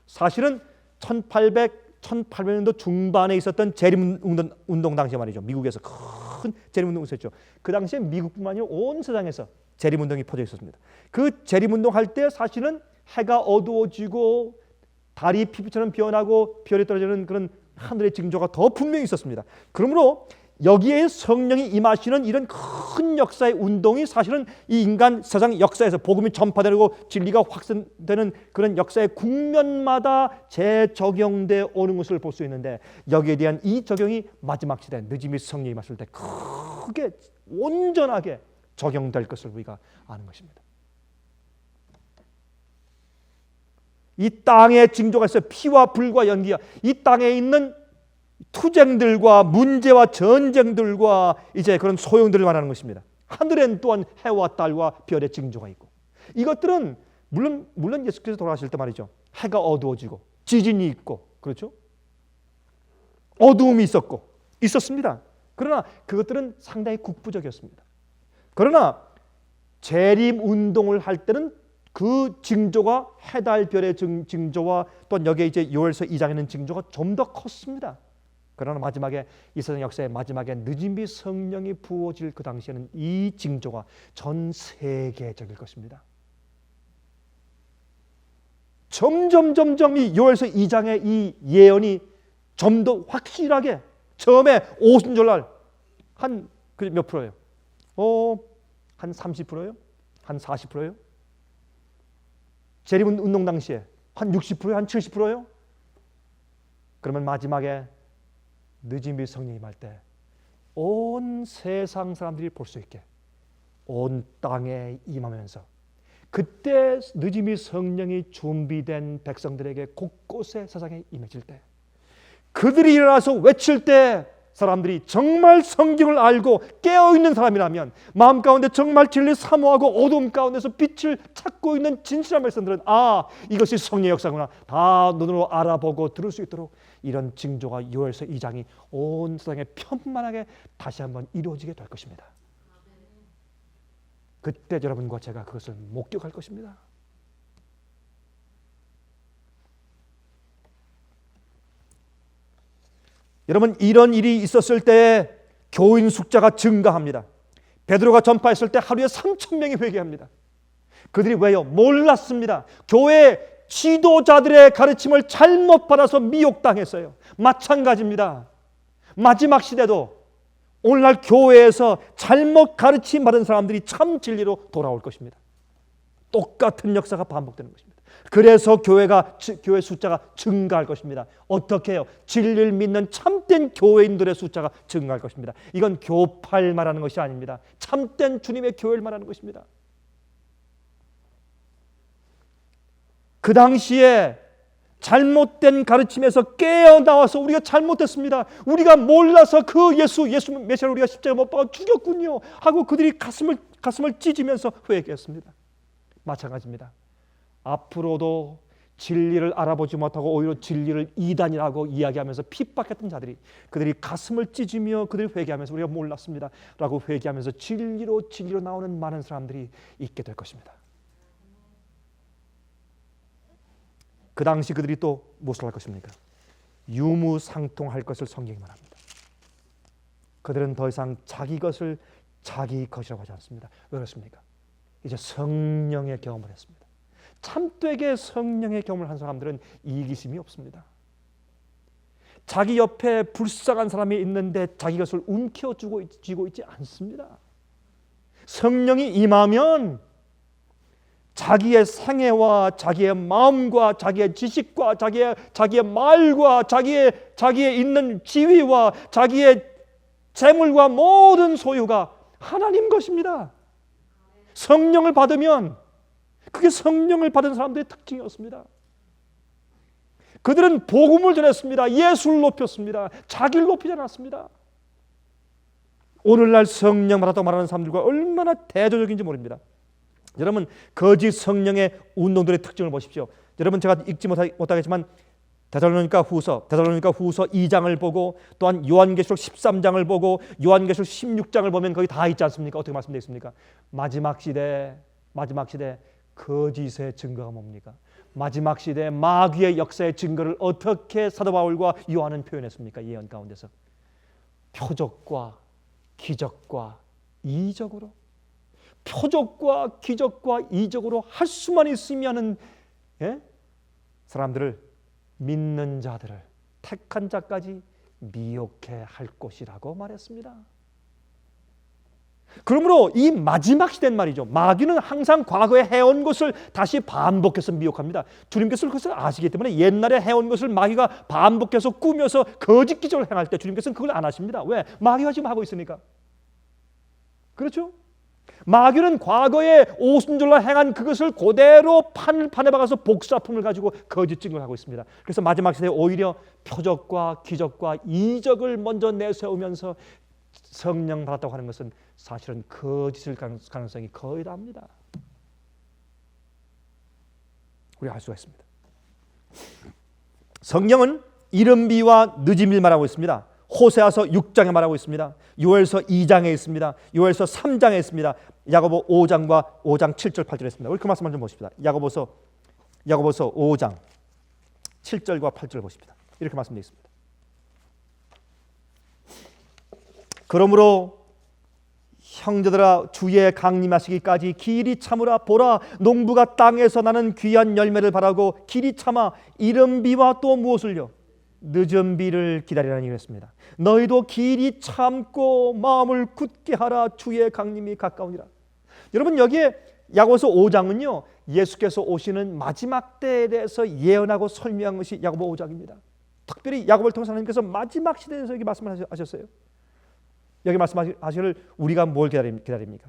사실은 1800년도 중반에 있었던 재림운동 당시에 말이죠. 미국에서 큰 재림운동이 있었죠. 그 당시에 미국뿐만 아니라 온 세상에서 재림운동이 퍼져 있었습니다. 그 재림운동 할 때 사실은 해가 어두워지고 달이 피피처럼 변하고 별이 떨어지는 그런 하늘의 징조가 더 분명히 있었습니다. 그러므로 여기에 성령이 임하시는 이런 큰 역사의 운동이 사실은 이 인간 세상 역사에서 복음이 전파되고 진리가 확산되는 그런 역사의 국면마다 재적용되어 오는 것을 볼 수 있는데, 여기에 대한 이 적용이 마지막 시대 늦음이 성령이 임하실 때 크게 온전하게 적용될 것을 우리가 아는 것입니다. 이 땅에 징조가 있어요. 피와 불과 연기야. 이 땅에 있는 투쟁들과 문제와 전쟁들과 이제 그런 소용들을 말하는 것입니다. 하늘엔 또한 해와 달과 별의 징조가 있고, 이것들은 물론 예수께서 돌아가실 때 말이죠, 해가 어두워지고 지진이 있고, 그렇죠? 어두움이 있었습니다. 그러나 그것들은 상당히 국부적이었습니다. 그러나 재림 운동을 할 때는 그 징조가 해달 별의 징조와 또한 여기에 이제 요엘서 2장에 있는 징조가 좀 더 컸습니다. 그러나 마지막에 이 세상 역사의 마지막에 늦은비 성령이 부어질 그 당시에는 이 징조가 전 세계적일 것입니다. 점점 이 요엘서 2장의 이 예언이 좀 더 확실하게, 처음에 오순절날 한 몇 프로예요? 한 30%예요? 한 40%예요? 재림운동 당시에 한 60%예요? 한 70%예요? 그러면 마지막에 늦은비 성령이 임할 때 온 세상 사람들이 볼 수 있게 온 땅에 임하면서, 그때 늦은비 성령이 준비된 백성들에게 곳곳에 세상에 임해질 때, 그들이 일어나서 외칠 때 사람들이 정말 성경을 알고 깨어있는 사람이라면, 마음 가운데 정말 진리를 사모하고 어둠 가운데서 빛을 찾고 있는 진실한 백성들은 이것이 성령의 역사구나 다 눈으로 알아보고 들을 수 있도록 이런 징조가 요엘서 2장이 온 세상에 편만하게 다시 한번 이루어지게 될 것입니다. 그때 여러분과 제가 그것을 목격할 것입니다. 여러분, 이런 일이 있었을 때 교인 숫자가 증가합니다. 베드로가 전파했을 때 하루에 3,000명이 회개합니다. 그들이 왜요? 몰랐습니다. 교회 지도자들의 가르침을 잘못 받아서 미혹당했어요. 마찬가지입니다. 마지막 시대도 오늘날 교회에서 잘못 가르침 받은 사람들이 참 진리로 돌아올 것입니다. 똑같은 역사가 반복되는 것입니다. 그래서 교회 숫자가 증가할 것입니다. 어떻게 해요? 진리를 믿는 참된 교회인들의 숫자가 증가할 것입니다. 이건 교파를 말하는 것이 아닙니다. 참된 주님의 교회를 말하는 것입니다. 그 당시에 잘못된 가르침에서 깨어나와서 우리가 잘못했습니다. 우리가 몰라서 그 예수 메시아를 우리가 십자가에 못 박아 죽였군요 하고 그들이 가슴을 찢으면서 회개했습니다. 마찬가지입니다. 앞으로도 진리를 알아보지 못하고 오히려 진리를 이단이라고 이야기하면서 핍박했던 자들이 그들이 가슴을 찢으며 그들이 회개하면서 우리가 몰랐습니다 라고 회개하면서 진리로 나오는 많은 사람들이 있게 될 것입니다. 그 당시 그들이 또 무엇을 할 것입니까? 유무상통할 것을 성경이 말합니다. 그들은 더 이상 자기 것을 자기 것이라고 하지 않습니다. 왜 그렇습니까? 이제 성령의 경험을 했습니다. 참되게 성령의 경험을 한 사람들은 이기심이 없습니다. 자기 옆에 불쌍한 사람이 있는데 자기 것을 움켜쥐고 있지 않습니다. 성령이 임하면 자기의 생애와 자기의 마음과 자기의 지식과 자기의 말과 자기의 있는 지위와 자기의 재물과 모든 소유가 하나님 것입니다. 성령을 받으면 그게 성령을 받은 사람들의 특징이었습니다. 그들은 복음을 전했습니다. 예수를 높였습니다. 자기를 높이지 않았습니다. 오늘날 성령 받았다고 말하는 사람들과 얼마나 대조적인지 모릅니다. 여러분, 거짓 성령의 운동들의 특징을 보십시오. 여러분, 제가 읽지 못하겠지만 데살로니가 후서 2장을 보고 또한 요한계시록 13장을 보고 요한계시록 16장을 보면 거기 다 있지 않습니까? 어떻게 말씀되어 있습니까? 마지막 시대 거짓의 증거가 뭡니까? 마지막 시대 마귀의 역사의 증거를 어떻게 사도 바울과 요한은 표현했습니까? 예언 가운데서 표적과 기적과 이적으로, 표적과 기적과 이적으로 할 수만 있으면은 사람들을, 믿는 자들을, 택한 자까지 미혹해 할 것이라고 말했습니다. 그러므로 이 마지막 시대는 말이죠, 마귀는 항상 과거에 해온 것을 다시 반복해서 미혹합니다. 주님께서 그것을 아시기 때문에 옛날에 해온 것을 마귀가 반복해서 꾸며서 거짓 기적을 행할 때 주님께서는 그걸 안 하십니다. 왜? 마귀가 지금 하고 있으니까. 그렇죠? 마귀는 과거에 오순절날 행한 그것을 그대로 판에 박아서 복사품을 가지고 거짓 증거를 하고 있습니다. 그래서 마지막 시대에 오히려 표적과 기적과 이적을 먼저 내세우면서 성령 받았다고 하는 것은 사실은 거짓일 가능성이 거의 다 합니다. 우리가 알 수가 있습니다. 성령은 이른비와 늦음을 말하고 있습니다. 호세아서 6장에 말하고 있습니다. 요엘서 2장에 있습니다. 요엘서 3장에 있습니다. 야고보 5장과 5장 7절 8절에 있습니다. 우리 그 말씀만 좀 보십시다. 야고보서 5장 7절과 8절을 보십시다. 이렇게 말씀되어 있습니다. 그러므로 형제들아, 주의 강림하시기까지 길이 참으라. 보라, 농부가 땅에서 나는 귀한 열매를 바라고 길이 참아 이른비와 또 무엇을요? 늦은 비를 기다리라니 그랬습니다. 너희도 길이 참고 마음을 굳게 하라. 주의 강림이 가까우니라. 여러분, 여기에 야고보서 5장은요, 예수께서 오시는 마지막 때에 대해서 예언하고 설명한 것이 야고보 5장입니다. 특별히 야고보를 통해서 하나님께서 마지막 시대에 대해서 여기 말씀을 하셨어요. 여기 말씀하시기를 우리가 뭘 기다립니까?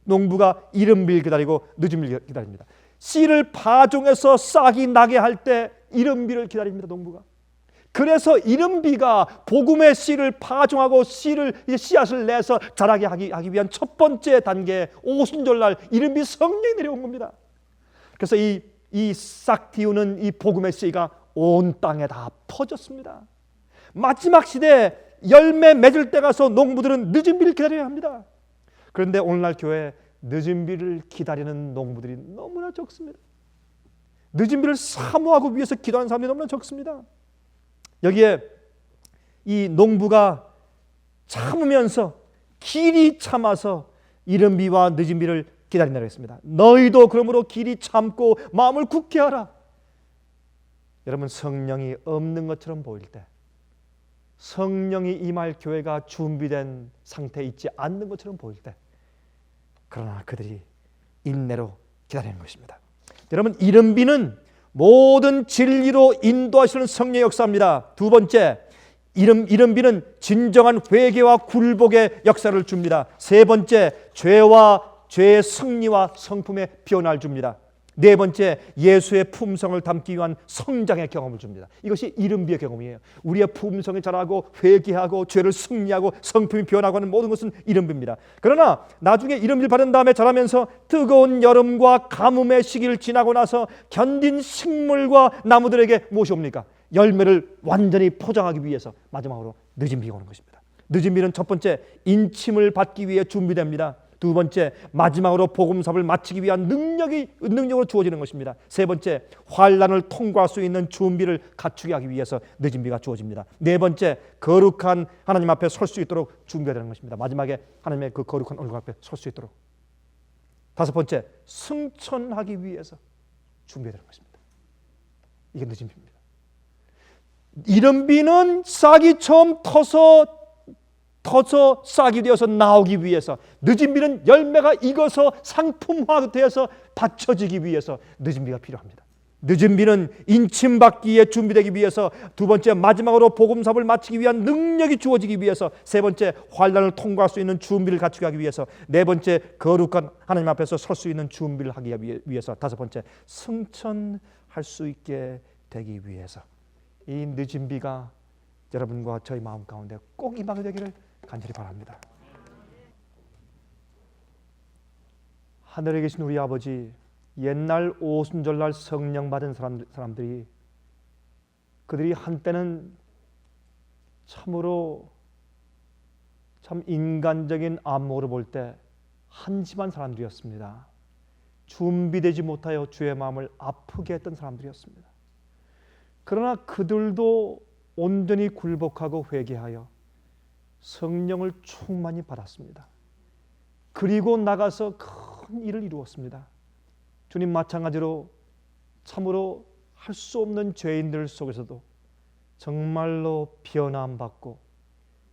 농부가 이른 비를 기다리고 늦은 비를 기다립니다. 씨를 파종해서 싹이 나게 할 때 이른 비를 기다립니다. 농부가. 그래서 이른 비가 복음의 씨를 파종하고 씨앗을 내서 자라게 하기 위한 첫 번째 단계, 오순절날 이른 비 성령이 내려온 겁니다. 그래서 이 싹 틔우는 이 복음의 씨가 온 땅에 다 퍼졌습니다. 마지막 시대에 열매 맺을 때 가서 농부들은 늦은 비를 기다려야 합니다. 그런데 오늘날 교회에 늦은 비를 기다리는 농부들이 너무나 적습니다. 늦은 비를 사모하고 위해서 기도하는 사람들이 너무나 적습니다. 여기에 이 농부가 참으면서 길이 참아서 이른 비와 늦은 비를 기다린다고 했습니다. 너희도 그러므로 길이 참고 마음을 굳게 하라. 여러분, 성령이 없는 것처럼 보일 때, 성령이 임할 교회가 준비된 상태에 있지 않는 것처럼 보일 때, 그러나 그들이 인내로 기다리는 것입니다. 여러분, 이른비는 모든 진리로 인도하시는 성령의 역사입니다. 두 번째, 이른비는 진정한 회개와 굴복의 역사를 줍니다. 세 번째, 죄의 승리와 성품의 변화를 줍니다. 네 번째, 예수의 품성을 담기 위한 성장의 경험을 줍니다. 이것이 이른비의 경험이에요. 우리의 품성이 자라고 회개하고 죄를 승리하고 성품이 변하고 하는 모든 것은 이른비입니다. 그러나 나중에 이른비를 받은 다음에 자라면서 뜨거운 여름과 가뭄의 시기를 지나고 나서 견딘 식물과 나무들에게 무엇이 옵니까? 열매를 완전히 포장하기 위해서 마지막으로 늦은 비가 오는 것입니다. 늦은 비는 첫 번째, 인침을 받기 위해 준비됩니다. 두 번째, 마지막으로 복음사업을 마치기 위한 능력으로 주어지는 것입니다. 세 번째, 환난을 통과할 수 있는 준비를 갖추게 하기 위해서 늦은 비가 주어집니다. 네 번째, 거룩한 하나님 앞에 설 수 있도록 준비가 되는 것입니다. 마지막에 하나님의 그 거룩한 얼굴 앞에 설 수 있도록. 다섯 번째, 승천하기 위해서 준비가 되는 것입니다. 이게 늦은 비입니다. 이른 비는 싹이 처음 터서 싹이 되어서 나오기 위해서, 늦은 비는 열매가 익어서 상품화되어서 받쳐지기 위해서 늦은 비가 필요합니다. 늦은 비는 인침받기에 준비되기 위해서, 두 번째, 마지막으로 복음사업을 마치기 위한 능력이 주어지기 위해서, 세 번째, 환난을 통과할 수 있는 준비를 갖추게 하기 위해서, 네 번째, 거룩한 하나님 앞에서 설 수 있는 준비를 하기 위해서, 다섯 번째, 승천할 수 있게 되기 위해서. 이 늦은 비가 여러분과 저희 마음 가운데 꼭 임하게 되기를 간절히 바랍니다. 하늘에 계신 우리 아버지, 옛날 오순절날 성령 받은 사람들이, 그들이 한때는 참으로 참 인간적인 안목으로 볼 때 한심한 사람들이었습니다. 준비되지 못하여 주의 마음을 아프게 했던 사람들이었습니다. 그러나 그들도 온전히 굴복하고 회개하여 성령을 충만히 받았습니다. 그리고 나가서 큰 일을 이루었습니다. 주님, 마찬가지로 참으로 할 수 없는 죄인들 속에서도 정말로 변화받고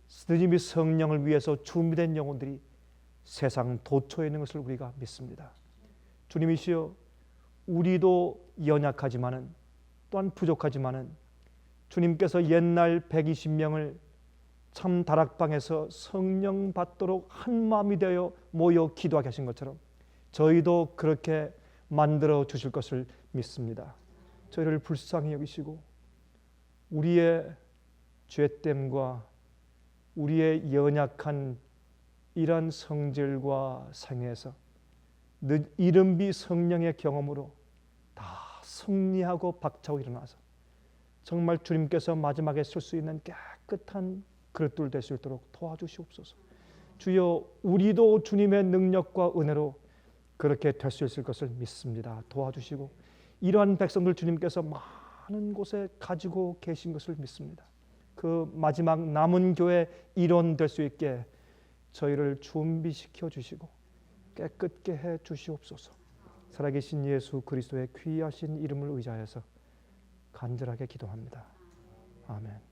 주님이 성령을 위해서 준비된 영혼들이 세상 도처에 있는 것을 우리가 믿습니다. 주님이시여, 우리도 연약하지만은 또한 부족하지만은 주님께서 옛날 120명을 참 다락방에서 성령 받도록 한 마음이 되어 모여 기도하게 하신 것처럼 저희도 그렇게 만들어 주실 것을 믿습니다. 저희를 불쌍히 여기시고 우리의 죄됨과 우리의 연약한 이러한 성질과 생애에서 이른비 성령의 경험으로 다 승리하고 박차고 일어나서 정말 주님께서 마지막에 쓸 수 있는 깨끗한 그릇들 될 수 있도록 도와주시옵소서. 주여, 우리도 주님의 능력과 은혜로 그렇게 될 수 있을 것을 믿습니다. 도와주시고 이러한 백성들 주님께서 많은 곳에 가지고 계신 것을 믿습니다. 그 마지막 남은 교회 일원 될 수 있게 저희를 준비시켜 주시고 깨끗게 해 주시옵소서. 살아계신 예수 그리스도의 귀하신 이름을 의지하여서 간절하게 기도합니다. 아멘.